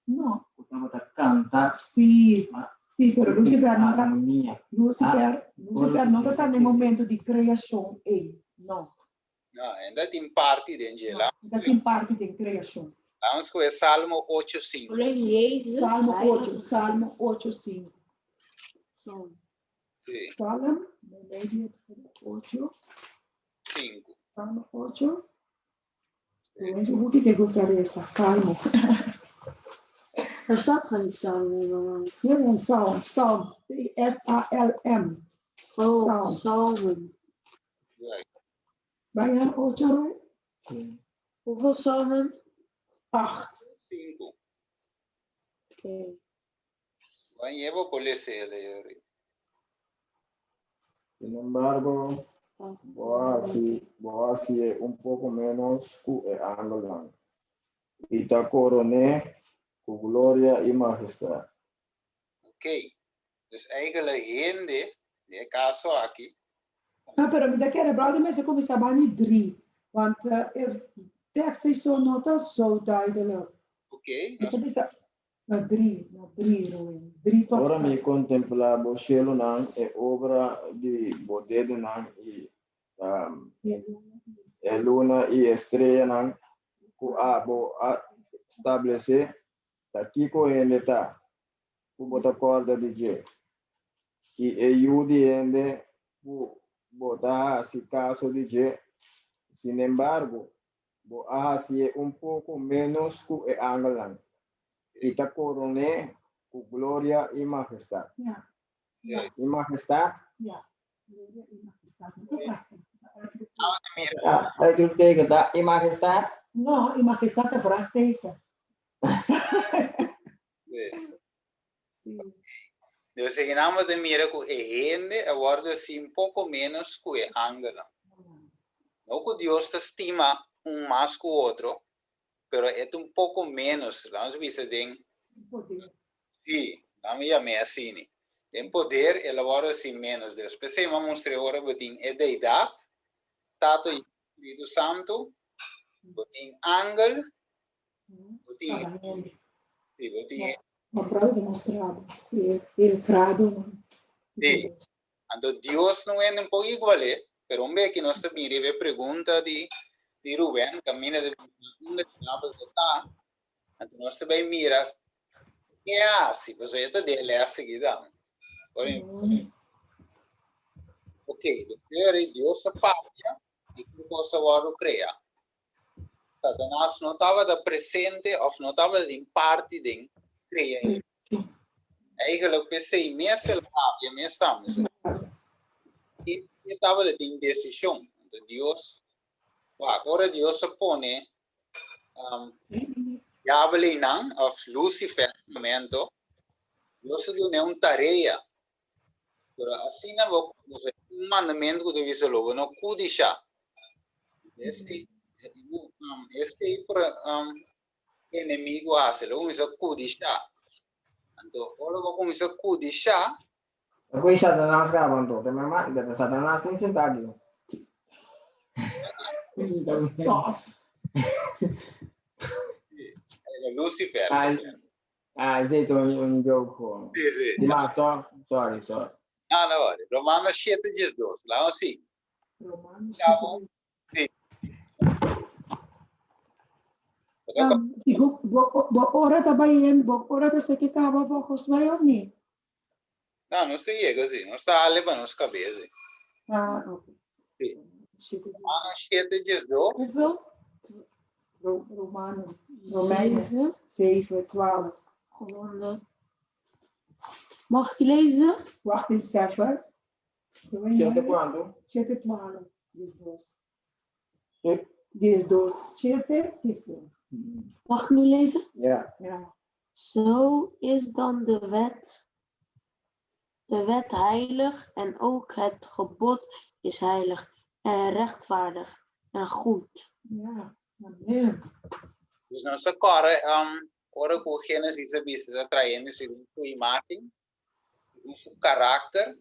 No. estava cantando. Sì, sì, però Lucifer non está. Lucifer non está nel momento di creazione. No. No, ainda tem parte de Angela. Ainda tem parte de criação. Vamos com o Salmo 8:5. Salmo 8:5. Sim. Salmo 8. 5. Salmo 8. O que gostaria dessa Salmo? Er staat geen Salmo. Hier een Psalm. Psalm. Oh, Psalmen. Bij een 8. Hoeveel Psalmen? 8. 5. Okay. Vamos por leer. Sin embargo, Boaz es un poco menos que Angolan. Y te coroné con gloria y majestad. Ok. Dus eigenlijk gente, de caso aqui. Ah, pero me daquele brother, mas eu começava a 3. Want tekst is zo nota zo duidelijk. Ok. Ik heb na 3, Ruin. 3 tot Ora mi contemplavo cielo nan e obra di bodedo nan e luna e estrela nan ku abo estabelecer aqui com ele tá ku bota corda de je e ayudi ende ku bota si caso de je. Sin embargo, Boaz es un poco menos que Angolan. Y te coroné con gloria y majestad. Ja. ¿Y majestad? Ja. Gloria y majestad. Itu teken tak? ¿Y majestad? No, y majestad te vraagteken. Sí. Dus seguimos de mira que gente agora assim pouco menos que Angola. Não que Deus te estima mais que o outro, pero é pouco menos. Vamos ver tem. Sim, vamos chamar assim. Tem poder, ele agora assim menos. Depois você vai mostrar agora botin é deidade, Tato e Espírito Santo, botin ángel, botin Comprado demonstrado. El crado. Sim. Então Deus não é um pouco igual, pero um vez que nós também a pergunta de Rubén, caminha de Nós também mira que é assim, você está dele é a seguir, porém, ok, depois Deus a pátria e que possa o criar. Satanás não estava da presente ou não estava em parte de criar. Aí que eu pensei, minha selvagem, minha estamos. E estava em decisão de Deus. Agora Deus se põe Diablo não, of Lucifer, momento. Deus deu uma tarefa. Assim não vou um mandamento que deve ser logo, não kudisha. Esse inimigo hace, lo começa a kudisha. Então, ora vou começar a kudisha. Aku Satanás kapan tuh? Memang kata Satanás ini sih tadi. Lucifer. Gente, um jogo. Sì. Sorry. Allora, Romano 7:12, lá assim. Ora tabayin, ora ta se que acaba focos maior ni. Não sei così, non sta alle manos cabeça. Ok. Sì. Romano 7:12. Hoeveel? Romeinen 7:12. Gewonnen. Mag ik lezen? Wacht eens even. 7 quando? 7:12. 7:12. Mag ik nu lezen? Ja. Zo is dan de wet heilig en ook het gebod is heilig en rechtvaardig en goed. Ja, amen. Dus nossa cara, ora com Gênesis está traindo essa imagem, o caráter,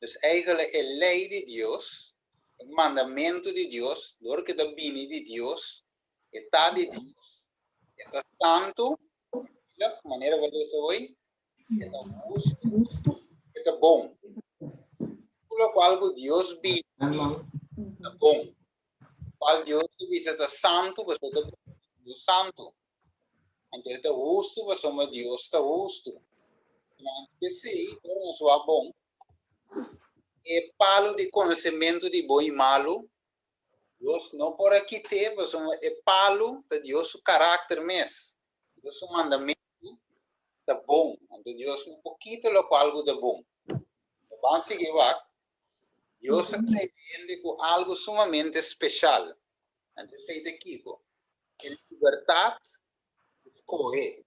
dus eigenlijk a lei de Deus, o mandamento de Deus, door que da bini de Deus, está de Deus, está santo, de maneira que você vai, está justo, está bom. Pelo qual Deus bini, está bom. Qual Deus está santo, você está Deus santo. Então, está justo, você é Deus, está justo. Mas, se não soa bom, é palo de conhecimento de bom e malo, Deus não por aqui ter, mas é palo de Deus o caráter mesmo. Deus o mandamento é bom. Então, Deus um pouquinho lo qual é bom. Vamos seguir, Deus acredita com algo sumamente especial. Então, sei aqui, a liberdade de escolher.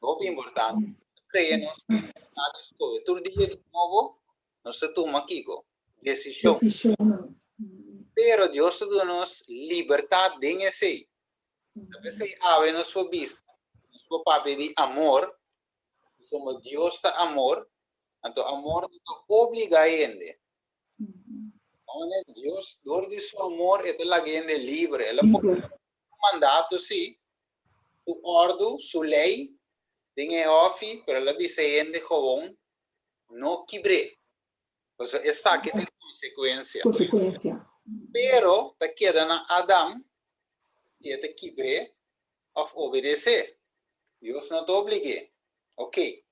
Muito importante. Creemos nada escolher. Todo dia de novo, nós tomamos aqui, decisão. Pero Deus nos liberdade de esse. A veces ave nos foi visto, nos foi papel de amor, somos Deus da amor, então amor não obriga a gente. Deus, dor de seu amor, é la gente livre. Ela pode mandato sim, su ordem, su lei, tem ofi, pero ela diz gente gewoon, não quebre. Pues esta aqui tem consequência. Pero te queda na Adam e te quebre of obedecer. Deus não te obriga. Ok.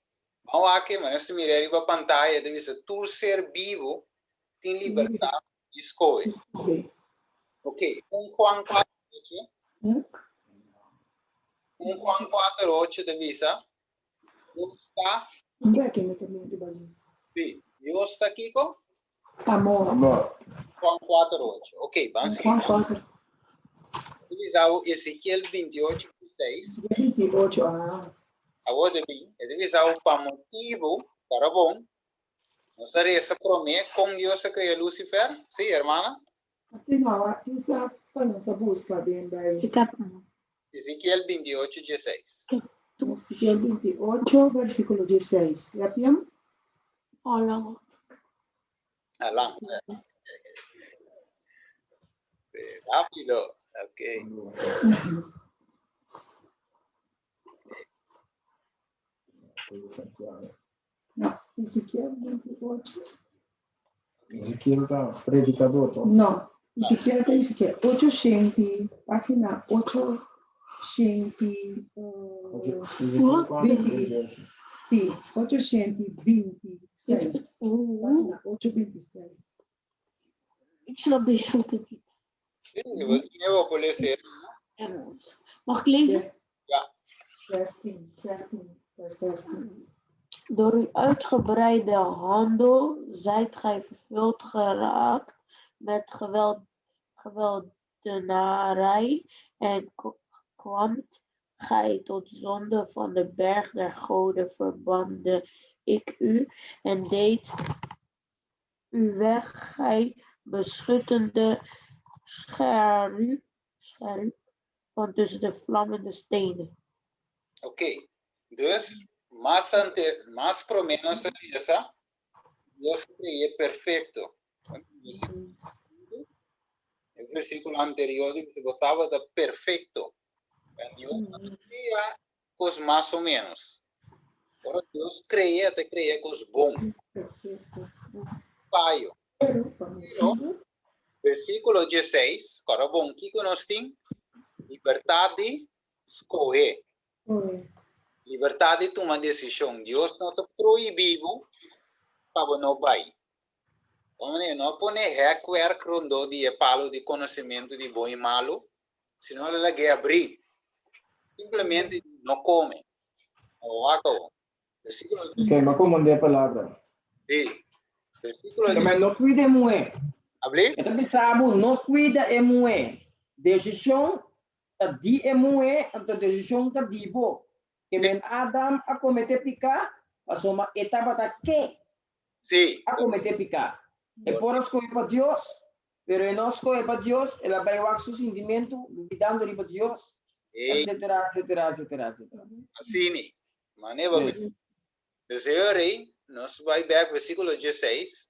Vamos aqui, mas nós miramos para a pantalla, deve ser tu ser vivo tem liberdade de escolha. Ok. Juan 4:8. Juan 4:8 deve ser. Deus está. Sim. Deus está aqui com? Amor. Juan 4:8. Ok, vamos seguir. Divisão Ezequiel 28:6. 28, Agora bem, divisão para motivo, para bom. Nós essa promessa com Deus se cria Lucifer. Sim, irmã? Ezequiel 28:16. Ezequiel 28, versículo 16. ¿Rápido? Hola. Alam. Rápido. Ok. No, Ezequiel 28. Ezequiel está predicador. No, Ezequiel 800, página 800. Sì, 826. Pagina 826. Ik snap deze boek niet. Eu vou poder ser. Engels. Mag ik lezen? Ja. 16, vers 16. Door uw uitgebreide handel zijt gij vervuld geraakt met geweldenarij en kwamt gij tot zonde van de berg der goden, verbande ik u en deed u weg, gij beschuttende scherp van tussen de vlammende stenen. Ok. Dus, más pro menos essa, Deus cria perfeito. O versículo anterior se botava da perfeito. Deus não cria coisas mais ou menos. Agora Deus cria, te cria coisas bom. Paio. Versículo 16, agora bom, que nós temos? Liberdade escolher. Liberdade de tomar decisão. Deus não te proibiu para não vai. Não pode requer crondo de palo de conhecimento de bom e malo, senão ela quer abrir. Simplesmente não come. Ou acabou. Versículo Ok, mas como é a palavra? Sim. Versículo Também não cuida é moé. Abre? Então, pensamos, não cuida é moé. Decisão, a di é moé, a decisão tá dibo. Que men Adam a cometer picar, passou uma etapa da que Sim. a cometer picar. É por escolher para Deus, pero e não escolher para Deus, ela vai o seu sentimento, duvidando de Deus, etc, etc, etc, etc. Assim, maneira Senhor, nós vai ver versículo 16.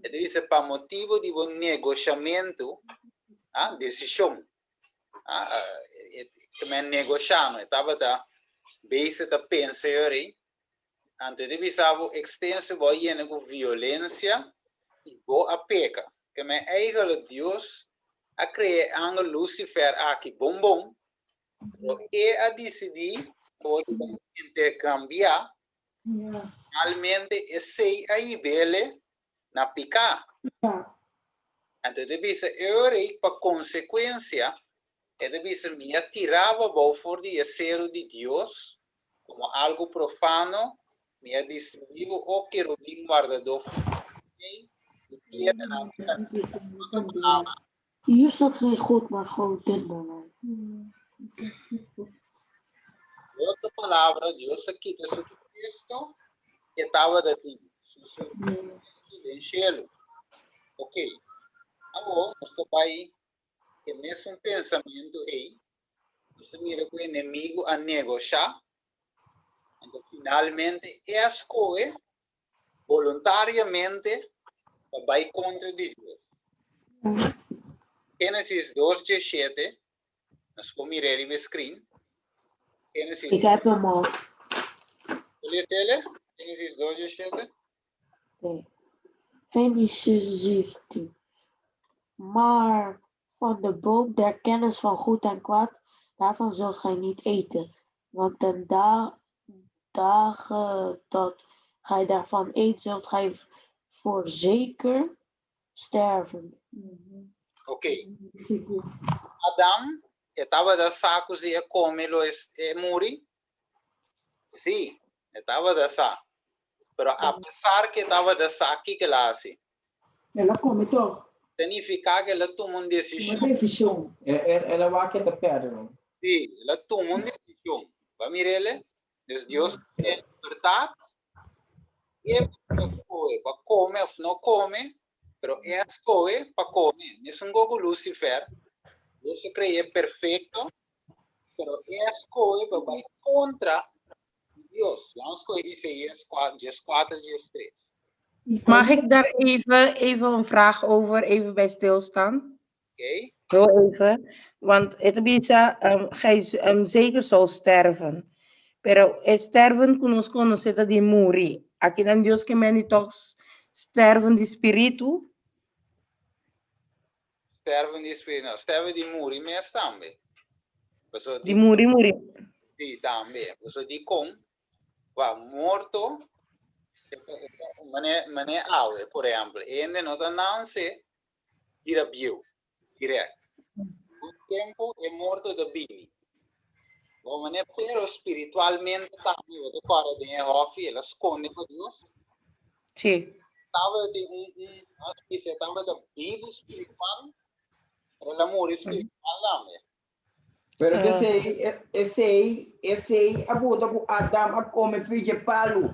Ele diz para motivo de um negociamento, decisão. Também negociando, estava da base da pensa, Senhor. Antes de pensar extenso, vai ir com violência e boa peca. Que me eigen Deus a criar angel Lucifer aqui bom, e a decidir pode intercambiar. Realmente esse aí bele na picar. Então deve ser para consequência, deve ser me atirava ao fora de ser de Deus como algo profano, me distribuiu o querubim guardador Hier staat geen God, maar gewoon Timberman. Outra palavra, Deus aqui está sobre Cristo, que estava da ti, em cielo. Ok. Agora, nós vai que mesmo pensamento aí, nós mira que o inimigo a negociar, então finalmente é a escolha voluntariamente vai contra Deus. Gênesis 2:17, nós vamos mirar no screen. Genesis. Ik heb hem al. Wil je stellen? Genesis 2:17. Nee. Genesis 17. Maar van de boom der kennis van goed en kwaad, daarvan zult gij niet eten. Want ten dagen dat gij daarvan eet, zult gij voorzeker sterven. Ok. Adam estava da saco e comê-lo e morrer? Sim, estava da saco. Pero a pesar que estava da saco, que ela hace? Ela come toch? Significa que ela toma uma decisão. Uma decisão. Ela vai que tá perto. Sim, ela toma uma decisão. Vai mirar? Deus tem liberdade. E para comer ou não comer, pero é a escolha para comer. Isso é um gogo Lucifer. Deus se cria perfeito, pero é a escolha para vai contra Deus. Vamos com Isaías 4, 3. Mag ik daar even een vraag over, even bij stilstaan? Ok. Heel even. Want het is gij zeker zal sterven. Pero sterven con ons conocida de morir. Aqui dan Dios que me toch sterven de espírito. Sterven de espírito, não. Sterven de morir, mas também. De morir. Sì, também. Você diz com, va morto, mané awe, por exemplo, ainda não está nasce, tira bio, direto. O tempo é morto da bini. O mané, pero espiritualmente também, o cara de hofi, ela esconde com Deus. Sì. Estava de espécie, estava de vivo espiritual, era l'amore espiritual também. Pero esse aí, a boda com Adam a come filho palo.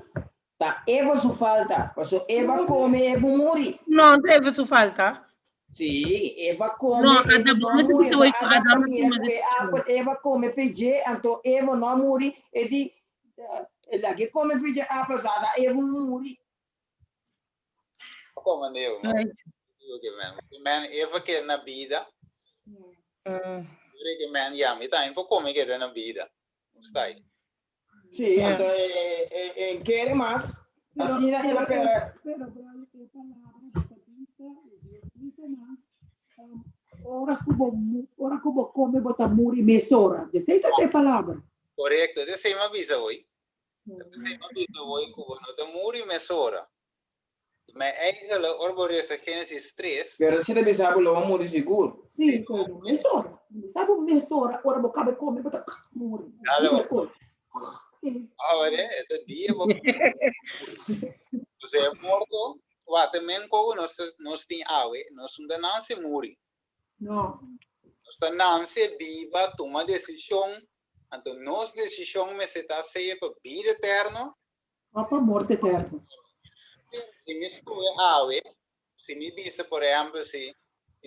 Tá, Eva só falta. Porque Eva come, Eva morre. No, deve su falta. Sim, Eva come, No, Eva Adam, não mas morre. isso aí, Então, Adam Adam mira come que Eva come filho, então Eva não morre. E di, ela que come filho, a passada, Eva morre. Como eu, man, Eva que na vida, que man, ja, mi tempo come que na vida. Stai. Sim, Yeah. então quer mais. Assim, ela pera. Pero, Brian, que palavra dice, ora como come bota muri mesora. Deseita te palavra. Correcto, de sei ma bisa hoy. Sei ma bisa hoy kubo no te muri mesora. Ma eigenlijk orbore sa Genesis 3. Pero se deve saber, lo vamos morrer seguro. Sim, pero mesora. Sabe mesora, ora bocabe come bota muri. Allo. Ahora, este día você é morto, o também como nós tem ave, nós não nasce muri. No. Nós nasce viva, toma decisão, então nós decisão me se tá seja para vida eterna. Para morte eterna. Se me escolhe ave, se me diz, por exemplo, se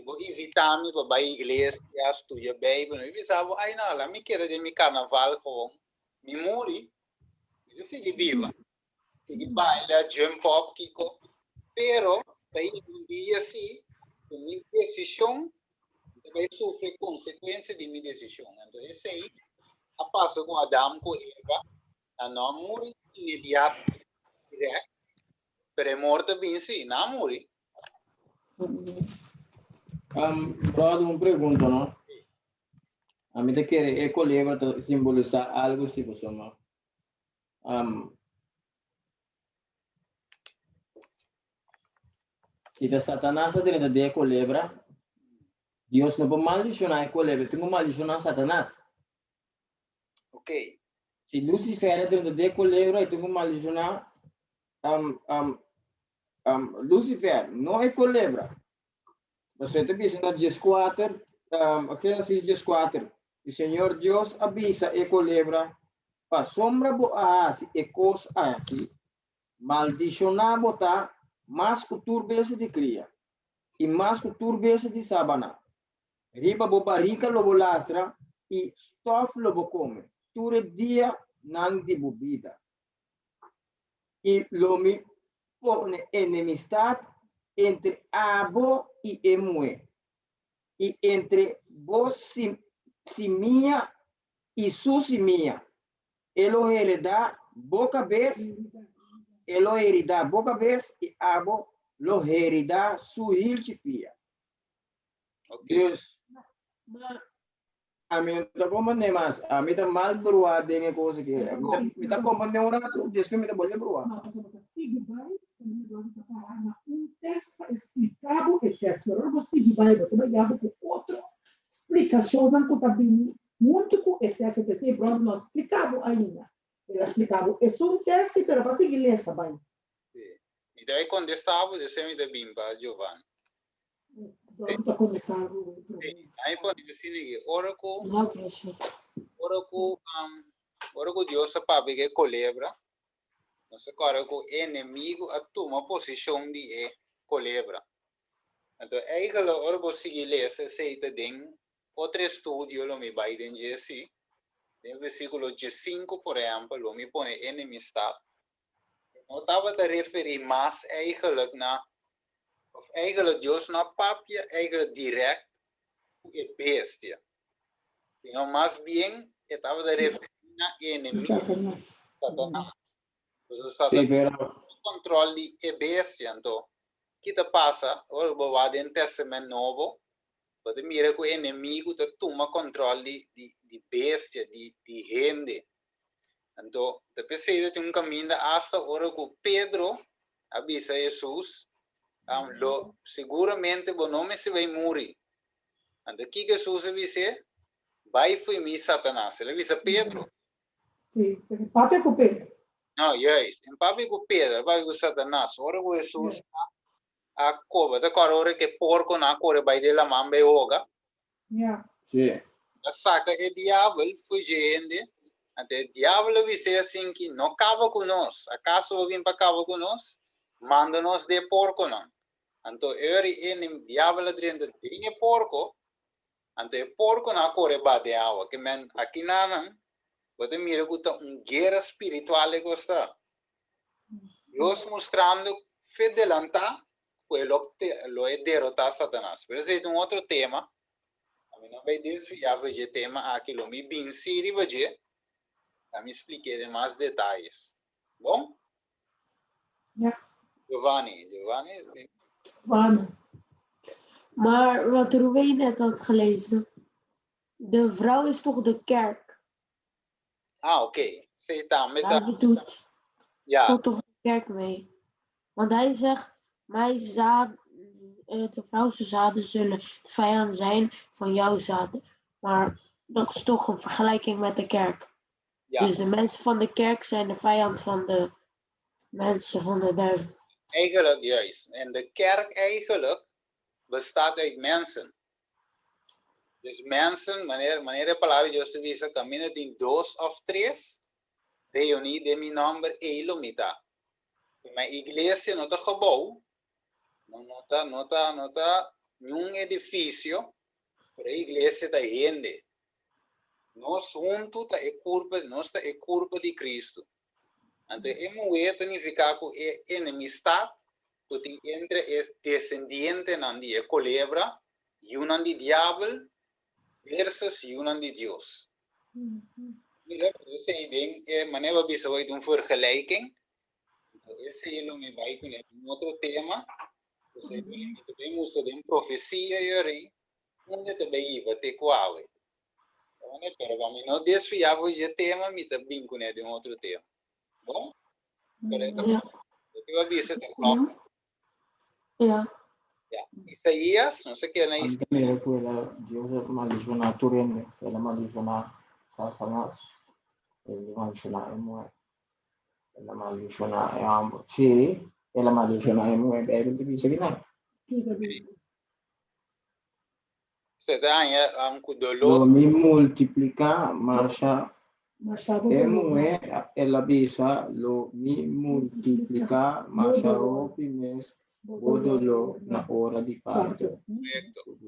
vou evitar-me para a igreja, estudar a Bíblia, eu pensava, ai não, lá me quero de me carnaval com me muri, eu sigo viva. Sigo baila, jump up, kiko. Pero, daí um dia assim, minha decisão vai sofrer consequência de minha decisão. Então, esse aí, a passo com Adão, com Eva, a não morrer imediato, direto, pero é morta bem sim, não morrer. Brother, uma pergunta, não? A mim te quer ecoleva simbolizar algo se você não. Se da Satanás dentro de ecolebra, Deus não pode maldicionar ecolebra, tem que maldicionar Satanás. Ok. Se Lucifer dentro de ecolebra, tem que maldicionar Lucifer, não ecolebra. Você te diz na 14, aquela 14, o Senhor Deus avisa ecolebra, para sombra boa e coisa aqui, maldicionar botar mais que turbese de cria e mais que turbese de sabana. Riba bo barrica lobo lastra e stof lobo come. Ture dia nan de bebida. E lomi pone enemistad entre abo e emue. E entre vos simia e su simia. Elo hereda boca vez. Elo herida boca vez e abo lo herida su hilchipia. Okay. Deus, a mim tá como nem mais, a mim tá mal broa de minha coisa que me tá como nem um rato, Deus me tá bolha broa. Não, você sigue vai, um texto explicado e texto, você sigue vai, você vai dar com outro explicação não conta bem muito com o texto que se pronto nós explicamos ainda. Ele explicava, é só um texto, pero para seguir essa vai. E daí quando estava, você me deu bimba, Giovanni. Pronto, como está o Aí pode dizer que oracle, Não, Cristo. oracle Deus sabe que colebra. Nossa oracle inimigo a uma posição de colebra. Então, aí que o oracle seguir essa seita tem outro estudo, lo me vai dizer assim. No versículo 5, por exemplo, lo me põe enemistad. Não estava a referir mais eigenlijk na, of eigenlijk Deus na papia, eigenlijk direct, é bestia. Não, mais bem, estava a referir na inimigo, Satanás. Então, Satanás controle é bestia, então, o que passa, ou vai no Testamento Novo, pode mirar que o inimigo toma controle de bestia, de gente. Então, depois de um caminho hasta hora que Pedro avisa Jesus, seguramente o nome se vai morrer. Então, o que Jesus avisa? Vai foi mim, Satanás. Ele avisa Pedro. Sim, o papo é com Pedro. Não, yes. Em papo é com Pedro, vai com Satanás. Hora que Jesus a cova, da hora que porco na cor vai de la mamba e oga. Yeah. Sim. A saca é diabo, fugindo. Até o diabo avisa assim que não acaba conosco. Acaso vai vir para acabar conosco? Manda-nos de porco, não. Então, o diabo dentro de porco. Então, porco na cor é de água. Que men aqui não. Você mira que guerra espiritual que está. Deus mostrando fidelidade, pues lo é derrotar Satanás. Pero esse é outro tema. A mim não vai desviar o tema aqui, lo me bem siri vaje. A me expliquei de mais detalhes. Bom? Ja. Giovanni. Maar wat Ruben net had gelezen, de vrouw is toch de kerk? Ah, oké. Zeg dan met Daar dat. doet Ja, toch de kerk mee. Want hij zegt, de vrouwse zaden zullen de vijand zijn van jouw zaden. Maar dat is toch een vergelijking met de kerk. ja. Dus de mensen van de kerk zijn de vijand van de mensen van de duivel. Eigenlijk juist. En de kerk eigenlijk bestaat uit mensen. Dus mensen, wanneer de palavra de Dios se dice camina en 2 of 3, reunir de mi nombre e ilumita. Mijn iglesia no está gebouw, no está un edificio, pero iglesia está gente. Nós juntos está é corpo de Cristo. Então, é muito significa que é enemistade entre os descendentes de culebra e um de diabo versus um de Deus. Essa ideia é maneira de ser uma vergelijking. Esse é o meu vai com outro tema. Você também usa de profecia e aí, onde também vai ter qual. Pero vamos não desfiar o tema, me também com de outro tema. Bom? Eu vou dizer Ja. Isaías, não sei o que é isso. Antes de ela Deus maldicionar Turende, ela maldicionar Satanás, ele maldicionar Emoé, ela maldicionar Ambo. Se ela maldicionar Emoé, é ele que diz que não. Você dá um Lo dolor. me multiplicar, marcha Machado. Emoé, ela bisa lo me multiplicar, marcha o pimes, bodolo na hora di parto. Correto.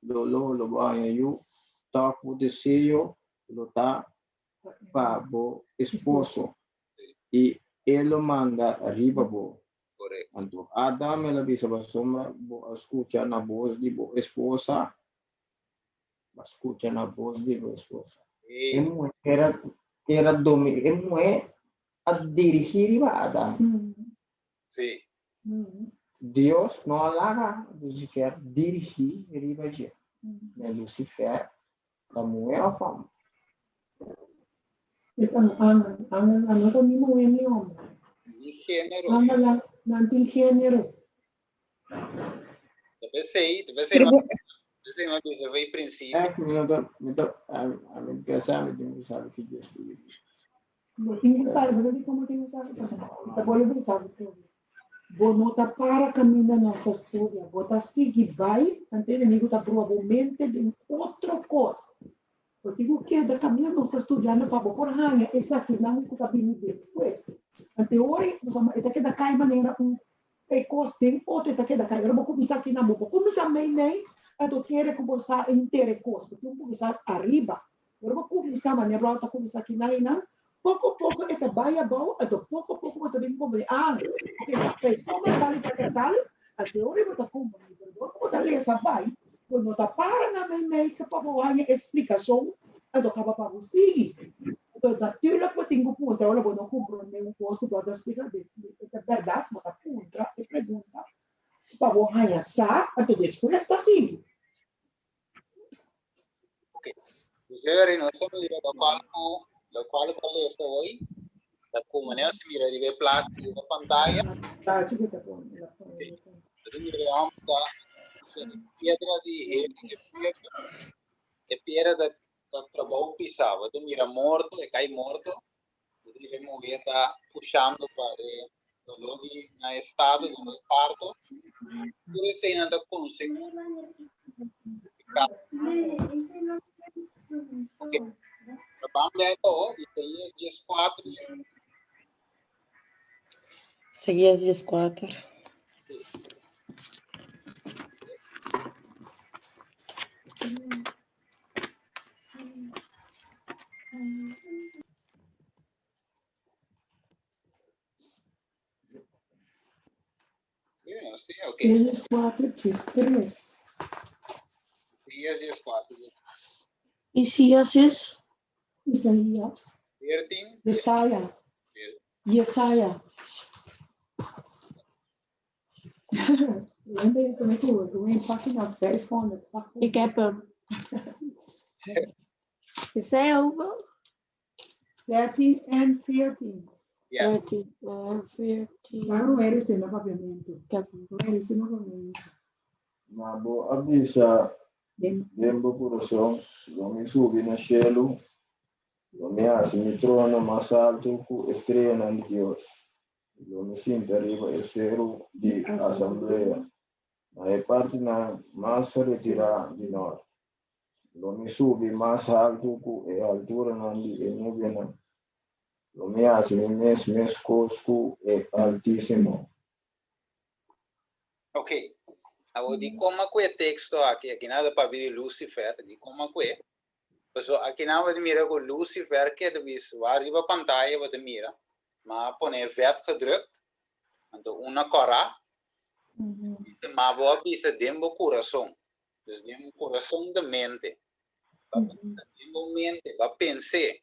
Lo banho eu tá com desejo lo tá para o esposo e ele manda arriba bo. Correto. Então Adam ela bisa ba sombra bo escuta na voz de bo esposa, escuta na voz de bo esposa. Emo era domi, emo a dirigir a Adam. Sim. Deus não alaga, Lucifer dirigir riba je. Mas Lucifer da mulher a fama. Is ang ano to ni mo ni homem. Ni gênero. Anda lá, nanti género. Deve ser uma coisa, vai princípio. É que a mim pensava de não sabe que Deus tudo isso. Não tem que saber, você tem como tem que saber. Tá bom, eu sabe tudo. Vou nota para caminhar nossa história. Vou tá seguir vai, ante inimigo tá provavelmente de outra coisa. Eu digo que da caminhar nós está estudando para por ranha essa final que tá vindo depois. Ante hoje, nós vamos até que da cai maneira coisa tem outro até que da cai. Eu vou começar aqui na boca. Começar meio eu quero começar inteira coisa, porque eu vou começar arriba. Eu vou começar maneira para começar aqui na pouco a pouco é trabalha bom, pouco a pouco você vem como porque a pessoa tal para tal, a teoria você como, você lê essa vai, quando você para na meio que para boa explicação, então acaba para você. Então natürlich eu tenho contra, eu não compreendo um pouco para explicar de verdade, mas a contra é pergunta. Para boa essa, então depois está assim. Ok. Você nós estamos indo para qual lo qual es hoy, la comunidad se mira de plástico en la pantalla, Tá, chiquita, pô. entonces mira, piedra de piedra da trabalho pisava, então mira morto, cai morto, ele mover está puxando para logo na estado no parto, por isso ainda não consegue. Ok, vamos lá então, Isaías 14. Isaías 14. Eu não sei, ok. Isaías 4, diz 3. Isaías 14. Isaías is Isaías. 13. Jesaja. Jesaja. Lembra je toen ik hoorde, toen in pagina 500. Ik heb hem. Is zij over? 13 en 14. Yes. 13 en 14. Waarom er is in het papiamento? Ik heb hem. Er is in het papiamento. Mabo abisa dembo coração, lo me subi na cielo, lo me hace mi trono más alto cu estrella de Dios. Lo me sienta arriba el cero de asamblea. Na parte na más retirada de nós. Lo me subi más alto cu e altura na de novena. Lo me hace mi mes cosco e altíssimo. Ok. Agora, de como é o texto aqui nada para ver Lucifer, de como é. So, aqui nada de mira com Lucifer, que é de vis, arriba a pantalla, você mira, mas põe verde gedrukt, então uma cora, mas vou avisar dentro do coração, dus dentro do coração da mente, dentro da mente, vai pensar,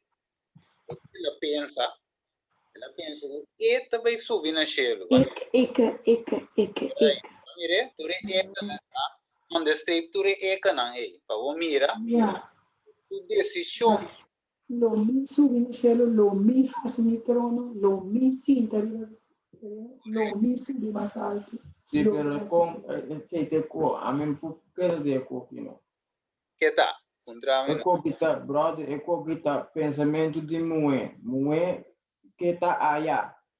ela pensa que também subir na cielo. Ik. Mire, tu onde streep tu nang pa wo mira, Ja. tu decisão. Lo mi subi in cielo, lo mi hace mi trono, lo mi sienta arriba, lo mi subi más alto. Sim, Lo pero hace- com aceite co, a mim por que de co, não. Que tá? Contra É co que tá, brother, é co que tá pensamento de moe que tá aí,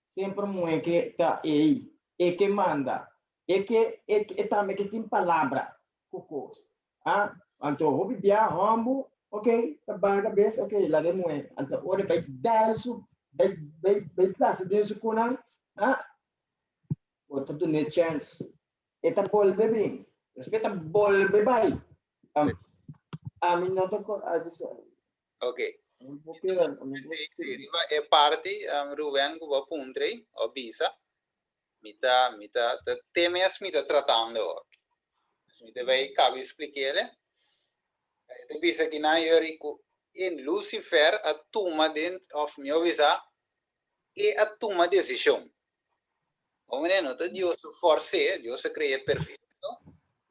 sempre moe que tá aí, é que manda, é que também que tem palavra, cocos, ah, então o bibia rombo, ok, tá bem cabeça, ok, lá de moe, então olha vai dar isso, vai classe desse conan, ah, outro do net chance, é tá bol bebê, respeita bol bebê, a mim não tô Ok. porque Riba é parte, Ruben go va puntre, obisa. Mita temes mita tratando. Mita vai cabe explicar. Te bisa que na yorico in Lucifer a toma dentro of mi obisa e a toma decisão. O menino, Deus force, Deus cria perfeito,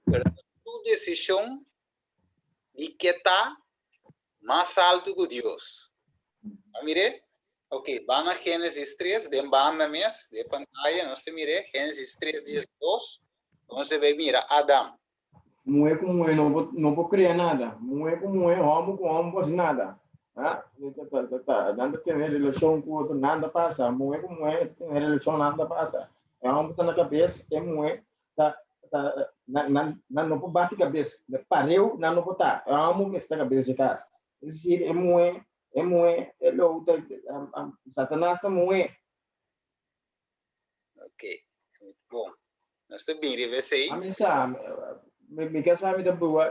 pero tu decisão de que está más alto que Dios. Mire, ok, van a Génesis 3, de banda mes, de pantalla, no se mire, Génesis 3, 10, 2, entonces ve, mira, Adam. moe com moe, não vou criar nada. Moe com moe, homo com homo, faz nada. Ah, nada tem relação com outro, nada passa. Moe com moe, tem relação, nada passa. É homo tá na cabeça, é moe, não pode bater cabeça. Pareu, não pode tá. É homo que está na cabeça de casa. Isso é moe, é louco, Satanás está moe. Ok, bom. Nós também deve ser. A mim sabe, me quer saber da boa,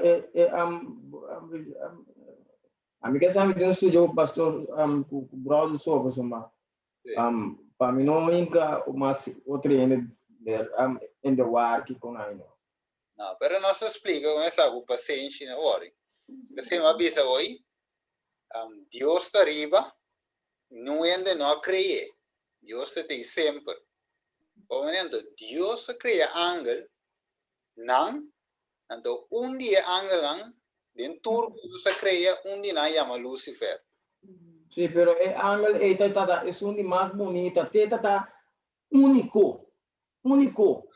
amiga sabe do estúdio pastor com brother sobre soma para mim não inca mas outro ainda war que com aí Não, pero nós explica com essa paciência, não worry. Você me avisa hoje, Deus está arriba, não ainda não crê. Deus está sempre. O momento, Deus cria ángel, não, dia ángel não, den turbo Deus cria dia não chama Lucifer. Sí, pero el ángel esta es un más bonita, esta único,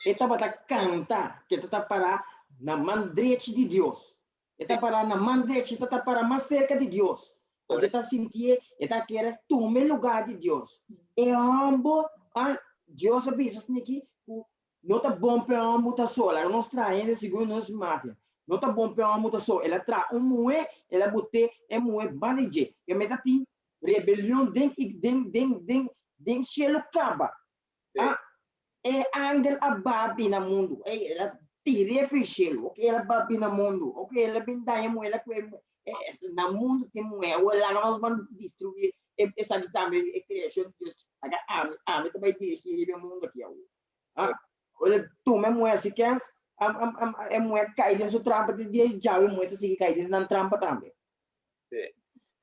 esta para cantar, que está para na mandreche de Deus, esta para na mandreche, esta para mais cerca de Deus, porque esta sentir, esta quer tomar lugar de Deus, e ambos, Deus avisa que não tá bom para ambos tá só, ela não está ainda segundo nos máquina, não tá bom para ambos tá só, ela traz moe, ela bote moe banije, e meta tem rebelião den cielo caba. É angel ababi na mundo. Ela tira para o cielo. Ok, ela ababi na mundo. Ok, ela bindaya mo. Ela na mundo tem moeda. Wala nós vamos destruir. Essa aqui também é criação de Deus. Ame também dirigir o mundo aqui. Olha, tu mesmo moeda se quer. É moeda cai dentro da trampa de dia já o moeda se cai dentro da trampa também.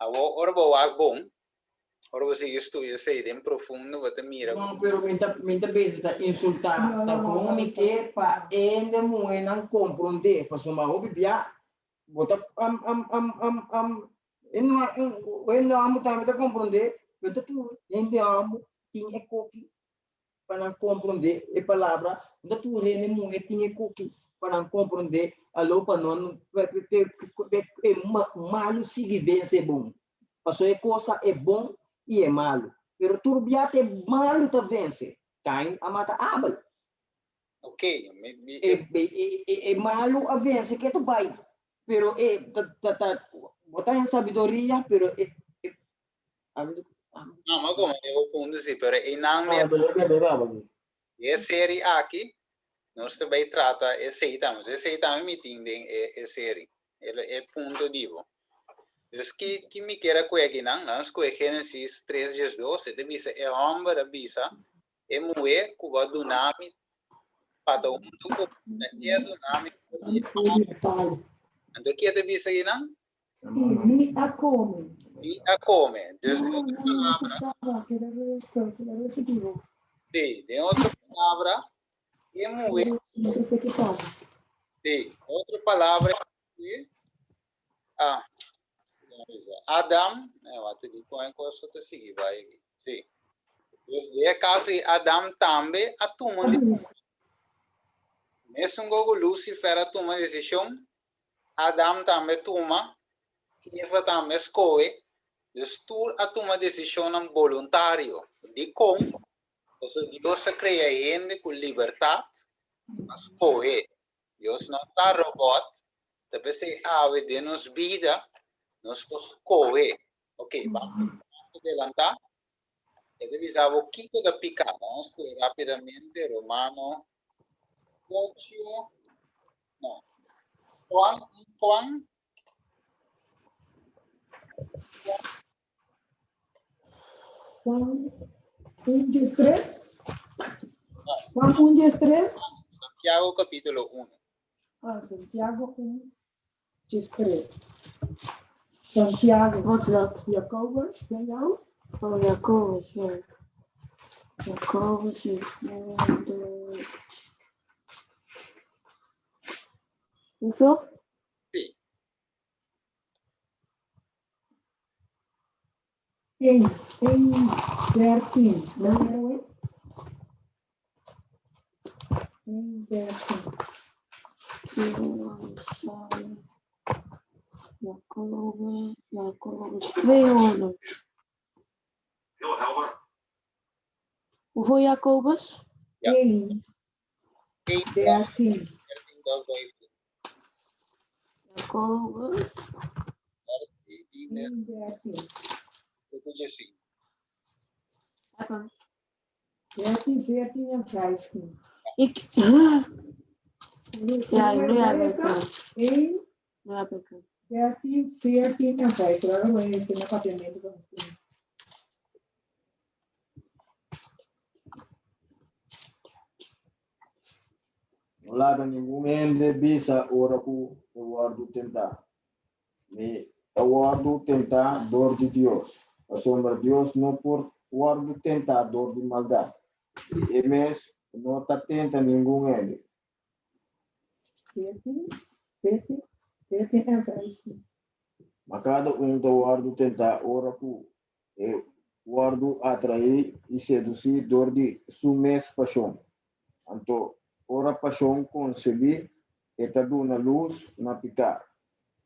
Ora bom. Ora você estuda sei dem profundo você mira. Não, pero minta vez tá insultar, tá como que para ainda moe não compreender, para soma o bibia, bota ainda amo também tá compreender, eu tô tu ainda amo tinha coque para não compreender a palavra, ainda tu rene moe tinha coque para não compreender, alô para não malo se viver ser bom, passou a coisa é bom e é malo. Pero turbiate é malo também, se Caim a mata Abel. Ok. É malo a vence que tu vai. Pero botar em sabedoria, pero não, mas como eu ponto assim, pero não é série aqui, nós também trata esse também me entende é série, é ponto divo. Dus que me quer aqui não, nós com Gênesis 3:2, ele diz é homem avisa, é mulher que vai dunami para o mundo que é dunami. Então que ele diz aí não? Me a come. Me a come. Dus outra palavra. Sim, tem outra palavra. É mulher. Sim, outra palavra. Adam, wat die coin coisa te seguir vai. Sim. Dus de caso Adam também a tomar mesmo que Lucifer a tomar decisão, Adam também toma, Eva também escolhe, dus tu a tomar decisão voluntário, de como, Deus cria gente com liberdade, escolhe, Deus não está robot, tapi se ave de nos vida, nos escolhe, ok, vamos adelantar, ele visava o Kiko da picada, vamos escolher rapidamente, Romano 8, no, Juan 1:3. Juan 1:3. Santiago capítulo 1. Santiago 1:3. Santiago, Wat is dat? Jacobus, ben jou? Oh, Jacobus, ja. Jacobus is hoeveel? 1:13. Não, 1:13. Jacobus 200. Hoeveel Jacobus? Ja. 1:13. Jacobus. 1:13. Heb hem. 13, 14 en 15. Ja, nu heb ik hem. 1, Nu heb ik hem. 13, 14 en 15. Agora vou ensinar para aprender com você. Wala ka ningún ende bisa ora ku ewardu tentar. Me ewardu tentar dor de Dios. A sombra de Dios no por ewardu tentar dor de maldade. E mes no está tenta ningún ende. 14, 14 en 15. Mas cada um do ewardu tentar ora ku guardo atrair e seduzir door die sumes paixão. Então, ora paixão conceber eta duna luz na picar.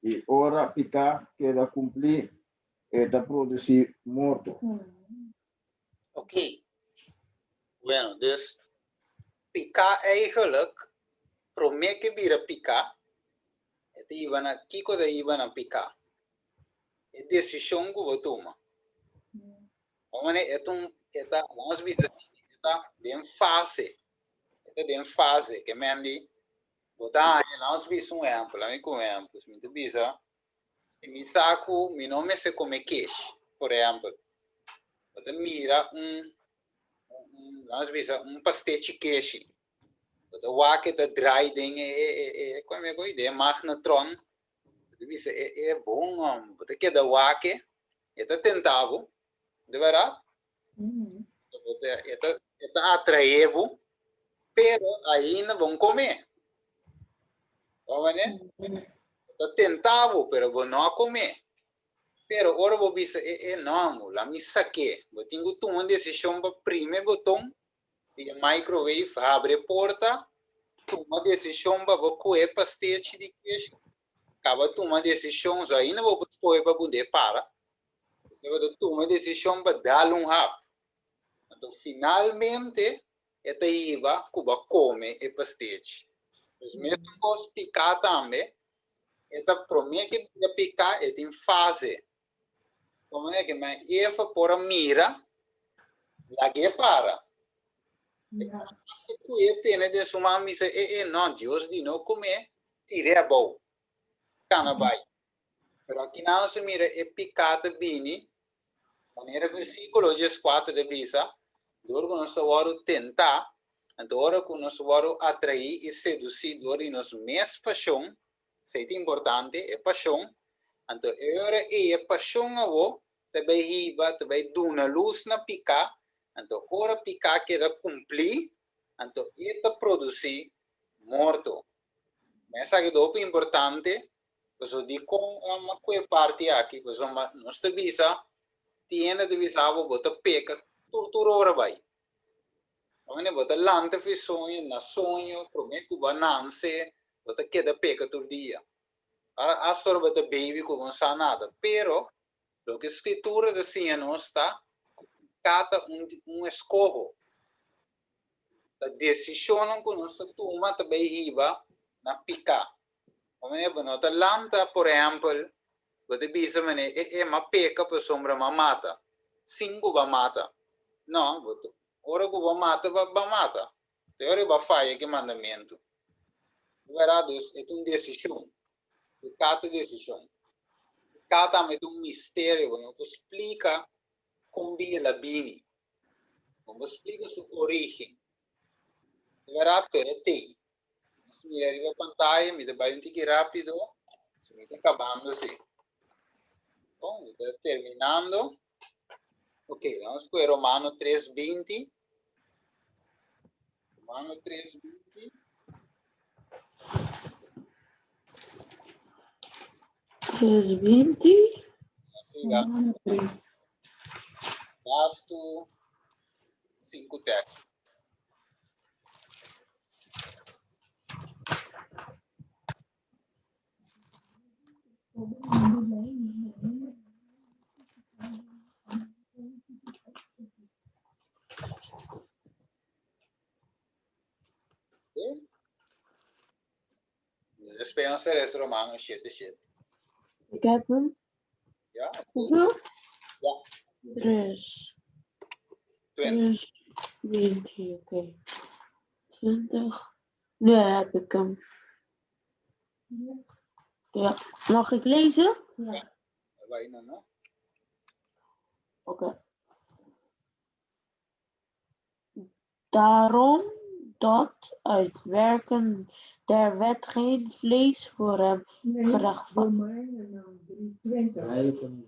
E ora picar queda cumprir eta produzir morto. Oké. Bueno, dus picar eigenlijk, promeke bira picar, het ibana kiko de ibana picar. É decisão que você toma. Vamos ver, nós vimos em fase, em fase que mendi, botar nós vimos exemplo, exemplo, muito bisa, se me saco, meu nome se come queijo, por exemplo, você mira nós vimos pastel de queijo, você vai que tá dry como é que ideia, magnetron, você bisa é bom, você quer dar wake, é tentado. De verdade? Está atraído, pero ainda vão comer. Vamos ver? Está tentado, pero vão não comer. Pero agora vou dizer, não, lá me saquei. Eu tenho que tomar uma decisão para primeiro botão, e a microwave abre a porta, toma uma decisão para comer pastel de queijo. Acaba de tomar uma decisão, ainda vou comer para poder parar. Eu tomo uma decisão para dar rap. Então, finalmente, esta iba cuba come e pastete. Mas mesmo com picar também, esta promete que picar é em fase. Como é que mais eva por a mira, lá que para. Se tu tem de suma misa não, Deus de não comer, tire a boa. Canabai. Pero aqui não se mira é picada bini. Maneira versículo 4 de bisa, dor que nós vamos tentar, então hora que nós vamos atrair e seduzir dor e nos mes paixão, isso é importante, é paixão, então hora é paixão avô, também riba, também duna luz na picar, então hora picar quer cumprir, então eta produzir morto. Mas é que é importante, pois eu digo com uma coisa parte aqui, pois nós te bisa tiene de visavo bota peca tortura vai. Ogni bota lante fi sonho na sonho prometo bananse bota queda peca todo dia. A sorba bota baby com sanada, pero lo que escritura de sia não está cata escorro. A decisão que nós toma também riba na pica. Ogni bota lanta por exemplo você bisa mane ma peca per sombra ma mata. Cinco ba mata. Não, ora que ba mata ba mata. Teoria ba faia que mandamento. Verados é uma decisão. Cada decisão. Cada é um mistério, vamos explica como ela bini. Vamos explica sua origem. Verá per te. Se arriva a pantalla, me dá um tique rápido. Se me está acabando assim. Bom, está terminando. Ok, vamos com Romano 3:20. Romano 3:20. 3:20. Siga. Gasto 5 textos. Esperança é Romano 7:7. Ik heb hem. Ja? Hoeveel? Ja. 3. 20. 20, oké. 20. Nu heb ik hem. Ja. Mag ik lezen? Ja. Bijna, no? Oké. Daarom dat uit werken der wet geen vlees voor hem gerechtvaardigd. Romeinen 3:20.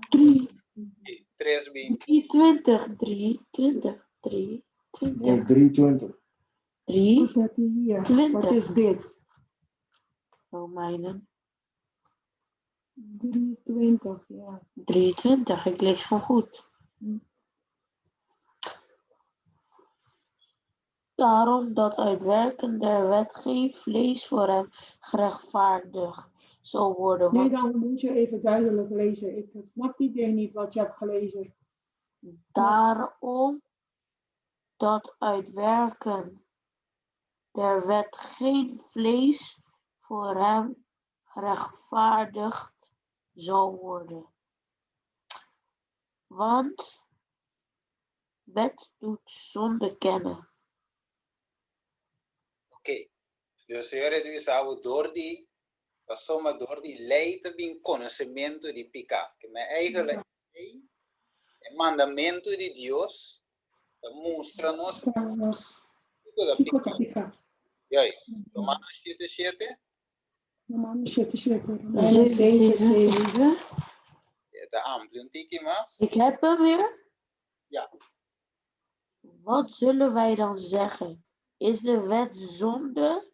3:20. 3:20. 3. Wat heb je hier? 20. Wat is dit? Romeinen 3:20, ja. 3:20. Ik lees gewoon goed. Daarom dat uit werken der wet geen vlees voor hem gerechtvaardigd zal worden. Nee, Want dan moet je even duidelijk lezen. Ik snap die idee niet wat je hebt gelezen. daarom dat uit werken der wet geen vlees voor hem gerechtvaardigd zal worden. Want wet doet zonde kennen. Oké. Dus we zouden door die, zomaar door die lei te bin conhecimento di pica. Que me eigenlijk el mandamento de Dios mostra-nos toda a Kiko pica. tapika. Juist. Romanos 7:7. Romanos 7:7. Romanos 7:7. De amplo un tiki mas. Ik heb hem weer. Ja. Wat zullen wij dan zeggen? Is de wet zonde?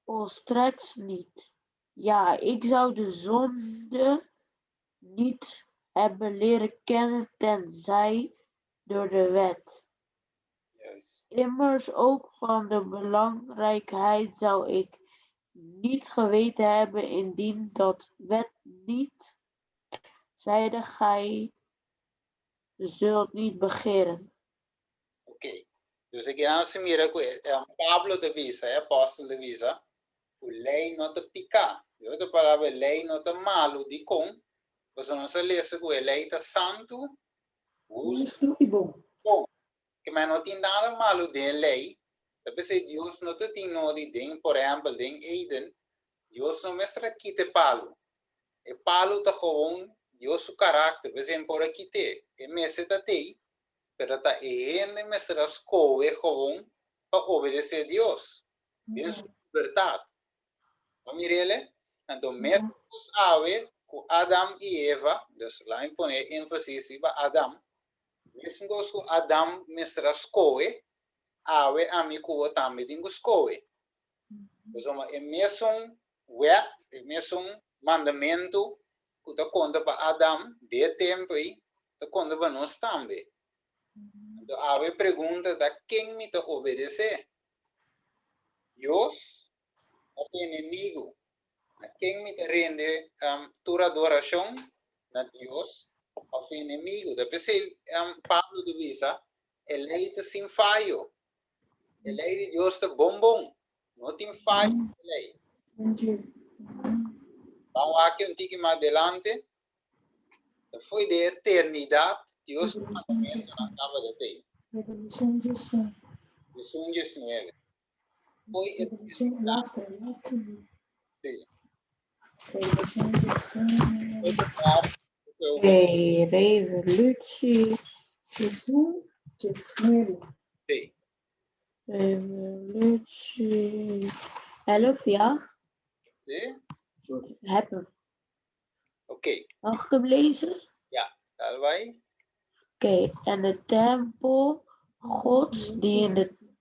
Volstrekt niet. Ja, ik zou de zonde niet hebben leren kennen tenzij door de wet. Juist. Immers ook van de belangrijkheid zou ik niet geweten hebben indien dat wet niet zeide gij zult niet begeren. Oké. Dus ik ga nou mira Pablo de Visa, apóstol de Visa, o lei não te pica. De outra palavra, lei não te malo de com. Você não se lê que a lei tá santo, justo, bom. Que mas não tem nada malo de lei. Tapi se Deus não te tem nada de, por exemplo, de Eden, Deus não mestra quite palo. E palo tá gewoon Deus o caráter, por exemplo, por aqui te, e messe tá te, pero tá e mestra escoe gewoon para obedecer a Deus. Deus libertad. Mirele, então mesmo os ave com Adam e Eva, dus lá impõe ênfase para Adam, mesmo os Adam mestra escoe, ave amigo também tem escoe. Então é mesmo wet, é mesmo mandamento que está conta para Adam de tempo e está conta para nós também. Então ave pergunta da quem me está obedecer? Deus ou inimigo? A quem me rende tua adoração a Deus ou inimigo? Depois Pablo de Visa, ele é sem falho. Ele é de Deus é bom. Não tem falho. Vamos aqui um pouquinho mais adelante. Foi de eternidade. Deus o mandamento não acaba de ter. Lição 19. Foi eternidade. Sim. Revolutie. Lição 19. Sim. Revolutie. 11, ja? Sim. Heb hem. Oké. Mag ik hem lezen? Ja, daar wij. Oké, en de tempel Gods die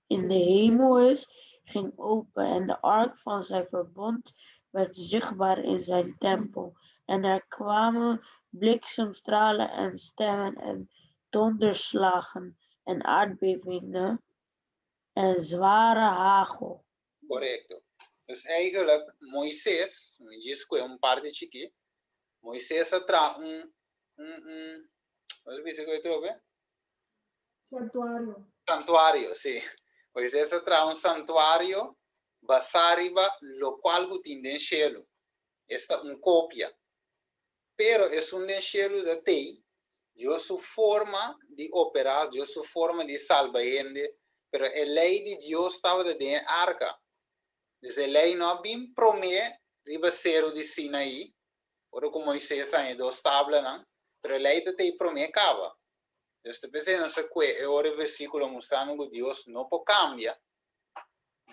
in de hemel is, ging open en de ark van zijn verbond werd zichtbaar in zijn tempel. En er kwamen bliksemstralen en stemmen en donderslagen en aardbevingen en zware hagel. Correcto. Dus eigenlijk Moisés, een paar de chique, Moisés tra wat is het ook? Santuario, sí. Moisés tra un santuario basariba lo cual tiene en cielo. Esta un copia. Pero es un en cielo de te. Dios su forma de operar, Dios su forma de salvaende, pero el ley de Dios estaba de arca. Dus el ley no bien promé ribacero de Sinaí, por como Moisés ha ido estable, pero el ley te promé cava. Dus te pensé no sé qué, ahora el versículo mostrando que Dios no puede cambiar.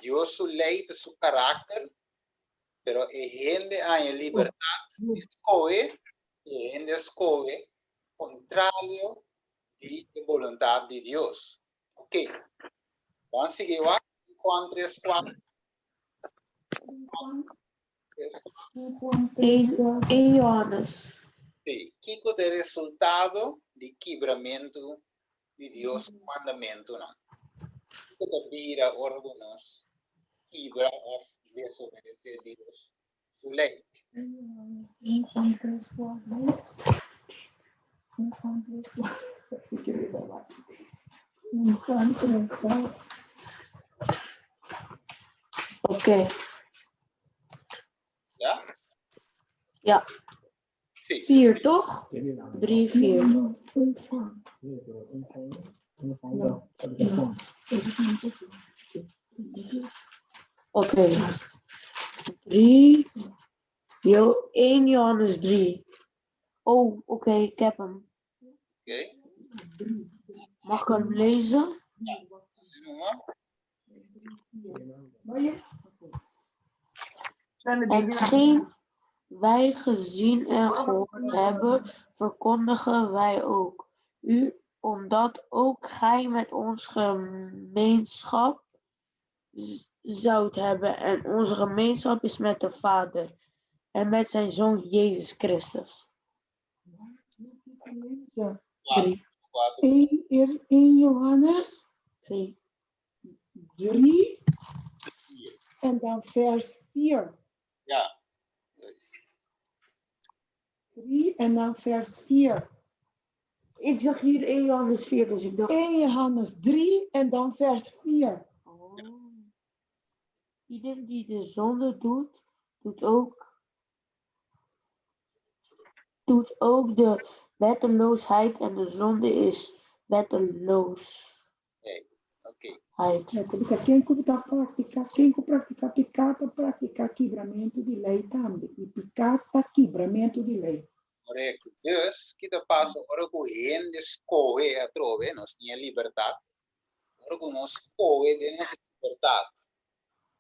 Dios su ley, su carácter, pero gente hay libertad de escoger, y gente escoge contrario de la voluntad de Dios. Ok. Vamos a seguir Juan 3:4. 1 Johannes. Sí. ¿Qué es el resultado de quebramento de Dios mandamento? ¿No? Kita bira órganos, quebra of desobedecer Dios. Su ley. Oké. ¿Ya? Ja, Sí. 4 toch? 3, 4. Oké. 3. 1 Johannes 3. Oh, oké, ik heb hem. Ok. Mag ik hem lezen? Hetgeen wij gezien en gehoord hebben, verkondigen wij ook u, omdat ook gij met ons gemeenschap zoudt hebben. En onze gemeenschap is met de Vader en met zijn Zoon Jezus Christus. 3. 1 Johannes 3. 3 en dan vers 4. Ja. 3 en dan vers 4. Ik zag hier 1 Johannes 4, dus ik dacht... 1 Johannes 3 en dan vers 4. Oh. Ieder die de zonde doet ook de wetteloosheid en de zonde is wetteloosheid. Ok. Quem pratica pecado, pratica quebramento de lei também. E pecado, quebramento de lei. Correto. Dus, kita passa ora com hen de escoe a trove, nós tinha liberdade. Ora com nós escoe de nossa liberdade.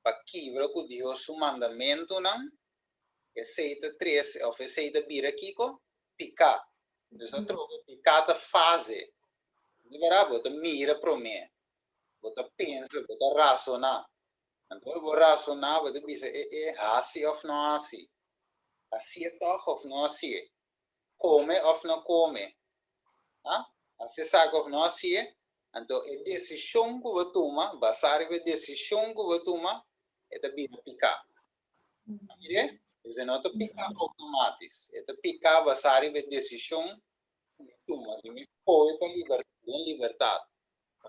Para quebrar com Deus o mandamento, não? Aceita 3, ou aceita bira kiko, picar. Dus a trove, picar a fase. De verdade, bota mira para mim. Bota pensa, bota razonar. Então, vou razonar, bota bisa, assim ou não assim. Assim é toch ou não assim. Come ou não come. Assim sabe ou não assim. Então, a decisão que você toma, baseada na decisão que você toma, é da bira picar. Mire? Isso não é picar automático. É picar baseada na decisão que toma. E me escolhe para liberdade.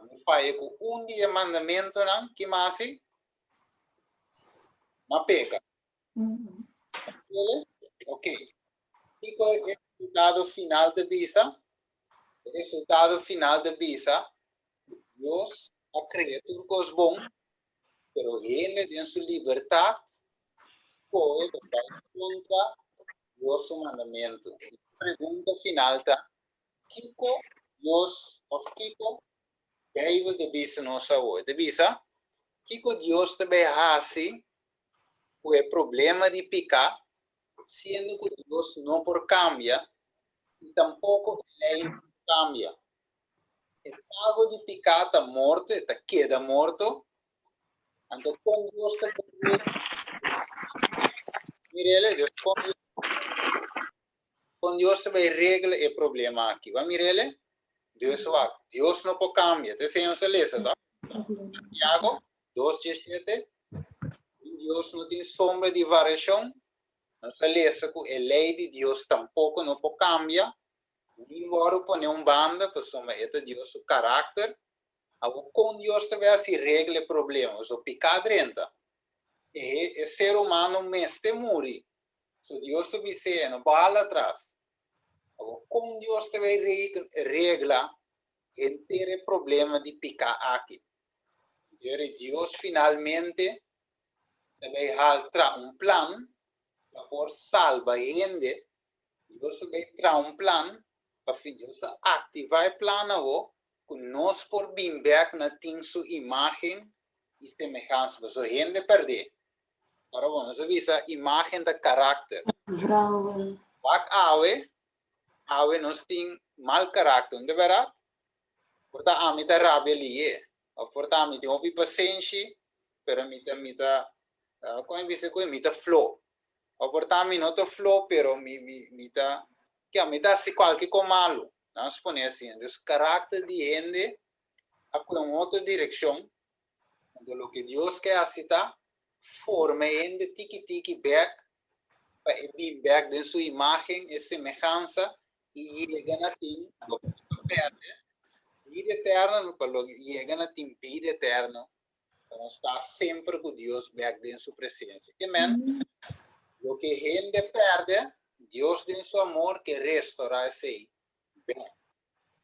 Me faz com dia mandamento, não? Que mais? Mas peca. Ok. E qual é o resultado final da visa? O resultado final da visa, Deus a criatura que é bom, pero ele tem sua liberdade, escolhe para contra Deus o mandamento. A pergunta final está, Kiko, Deus, of Kiko, Bijbel de visa nossa hoje. De visa, Kiko Deus também assim, o problema de picar, sendo que Deus não por cambia, e tampouco ele cambia. O pago de picar está morto, está queda morto. Então, quando Deus está Mirele, Deus quando Deus também regla o problema aqui. Vai Mirele? Deus não pode cambiar. Então, senhor se lê, tá? Santiago 2:17. Deus não tem sombra de variação. Não se lê que a lei de Deus tampouco não pode cambiar. Embora põe banda, pessoa é Deus o caráter. Com Deus também assim regla o problema. O pecado entra. E o ser humano mestre morre. So Deus subisse não bala atrás. Com Deus também regla inteiro problema de pecar aqui. Deus finalmente também haltra plano para por salvar gente. Deus também traz plano para Deus ativar o plano que nós por bem na tem sua imagem e semelhança. Mas a gente perde. Para nós visa imagem da caráter. Vrouwen. Pak awe nós tem mal caráter, não é verdade? Portanto, a mim tá rabelia. Portanto, a mim tem uma paciência, pero a mim tá flow. Portanto, a mim não tá flow, pero a mim tá se qualquer com malo. Não se põe assim. Então, caráter de gente a uma outra direção, Então, o que Deus quer aceitar, forma ainda tiki back, para vir back de sua imagem e semelhança, e chega na tim, do perde, vida eterna, para chega na tim, vida eterna, para estar sempre com Deus back de sua presença. Amém? O que gente perde, Deus tem seu amor que restaurar esse back.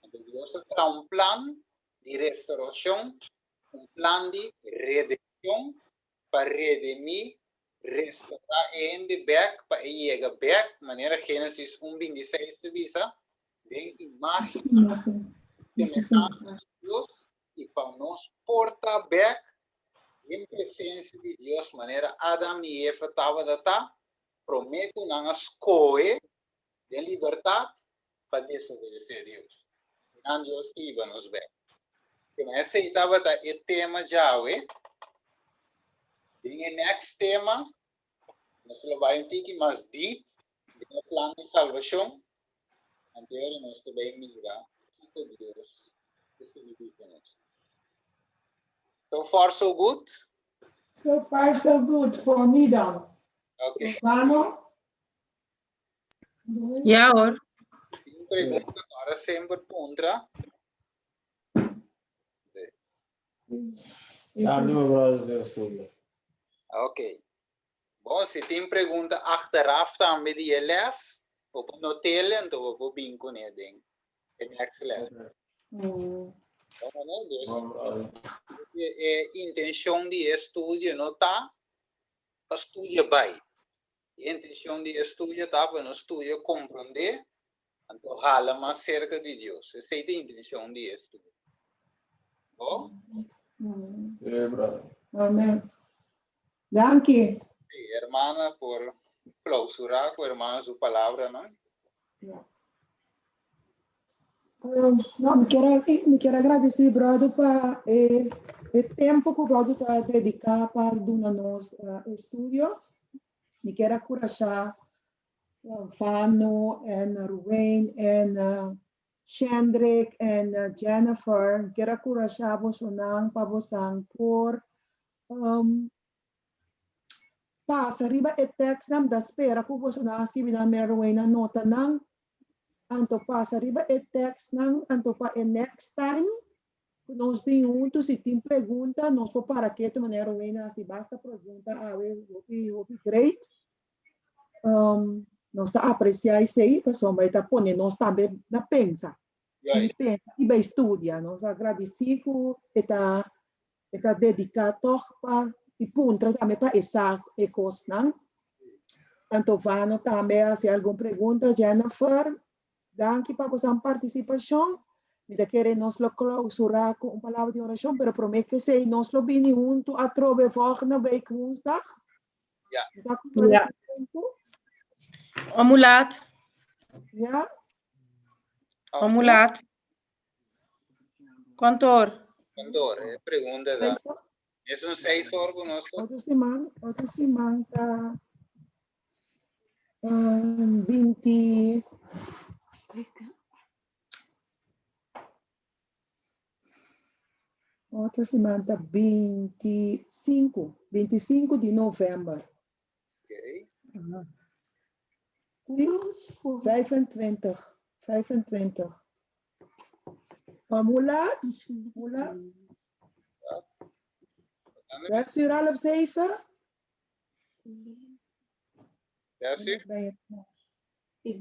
Então, Deus tem um plano de restauração, um plano de redenção, para redimir, restaurar e back, para chegar back, maneira Gênesis 1:26 visa, de imagem de Deus, e para nos portar back em presença de Deus, maneira Adão e Eva estavam data, prometo na escolha de liberdade para desobedecer a Deus. Não Deus iba nos back. Esse estava o tema já, em next tema, nós vamos ter mais deep, o plano de salvação, anterior nós também melhorar, que Deus nos. So far, so good? So far, so good for me, dan. Okay. Vano? Ja hoor. Tem pergunta agora sempre contra. Ok. Bom, se tem pergunta achteraf também de les, op notelen, então eu vou bem com ele. Next les. A intenção de estudo não está, estuda bem. A intenção de estudo está para no estudo compreender, então hala mais cerca de Deus. Essa é a intenção de estudo. Bom? Amém. Danke. Sí, hermana, por clausurar com a irmã sua palavra, não? Não, me quero agradecer, brother, para o tempo que o brother está dedicado para o nosso estúdio. Me quero encorajar Fano, e Ruben, e Shendrik, e Jennifer. Me quero encorajar vocês para vocês por passa riba e text nam da spera ku vocês escrever na Ruben na nota não. Anto passa riba e text não, anto pa e next time. Nós bem juntos, se tem pergunta, nós vamos para aqui de maneira buena, se basta pergunta, will be great. Nós apreciar isso aí, pessoal, mas tá pondo, nós também na pensa. E vai estudar, nós agradecemos e tá dedicado para e punta também para essa coisa, não? Tanto Vano também, se alguma pergunta, Jennifer, danke para vossa participação. Me querem nos clausurar com uma palavra de oração, pero prometo que se nós lo vini junto a trove volgende week woensdag. Ja. Ja. Omulaat. Ja? Omulaat. Kantoor. Cantor, pergunta da. É 6 horas conosco. Outra semana tá 20. Outra semana tá 25 de novembro. Ok. Sim, 25. Vamos lá? Ja, 6:30? Ja, zie. Ik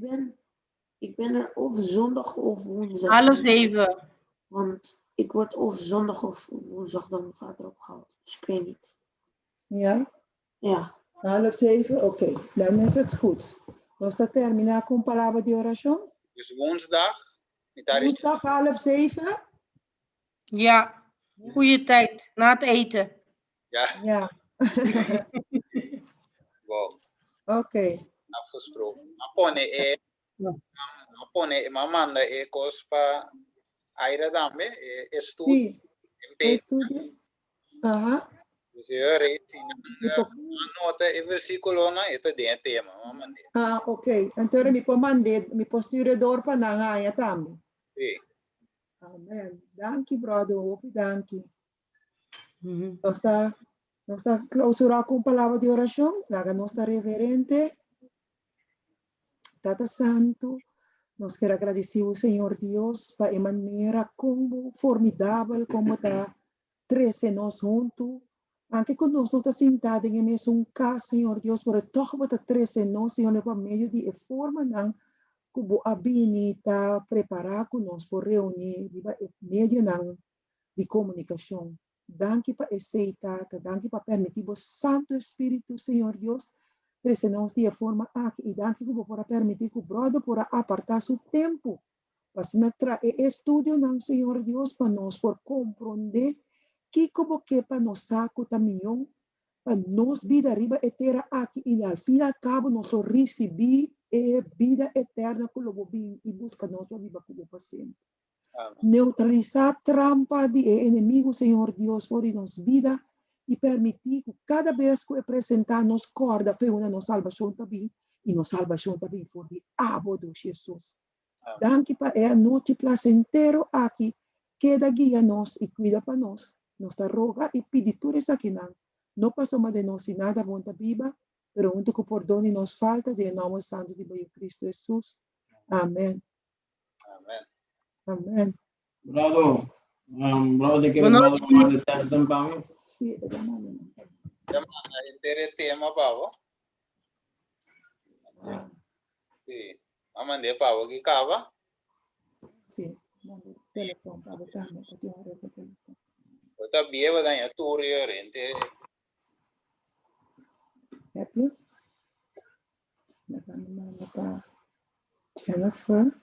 ben er of zondag of woensdag. 6:30. Want ik word of zondag of woensdag door mijn vader opgehaald. Dus ik weet niet. Ja? Ja. 6:30? Oké, dan is het goed. Vamos terminar com palavra de oração? Dus woensdag. Woensdag 6:30? Ja. Goeie tijd. Na het eten. Ja. Ja. Wow. Oké. Afgesproken. Apone mamanda cospa aira dame estudo. Sim. Estudo. Aham. Dus je reed nota e versículo na ito din tema mamande. Ah, oké. Então me posture door para nangaia também. Sim. Amen. Danke, brother. Danke. Nós clausurar com palavra de oração, laga nossa reverente, Tata Santo, nós queremos agradecer ao Senhor Deus para a maneira como formidável como está três nós juntos. Anche conosco está sentado em mesmo casa, Senhor Deus, por toch está três nós, Senhor, para meio de forma não como a bini está preparar conosco por reunir meio não de comunicação. Danke para aceitar, danke para permitir o Santo Espírito, Senhor Deus, nós de forma aqui e danke para permitir que o brother para apartar seu tempo para se trazer estudo não, Senhor Deus, para nós por compreender que como que para nós saco também para nós vida riba eterna aqui e ao fim e ao cabo nós receber vida eterna com o bem e busca nossa vida como paciente. Neutralizar trampa de inimigo, Senhor Deus, por nossa vida e permitir que cada vez que apresentar-nos corda, foi uma nossa salvação também, e nossa salvação também for de abo de Jesus. Danke para a noite placentero aqui, queda guia nós e cuida para nós. Nos roga e pedir tudo isso aqui não passamos de nós e nada bom da Bíblia, pero muito que perdone nos falta de nome santo de Cristo Jesus. Amém. Amen. Amém. Bravo. Bravo de que bravo de tens dan kami. Sim, é da mãe. Intere tema pavo. Sì. Amande pavo che cava? Sim, manda telefone para botar no telefone. Ota bieva da turi rente. Happy? Manda para Jennifer.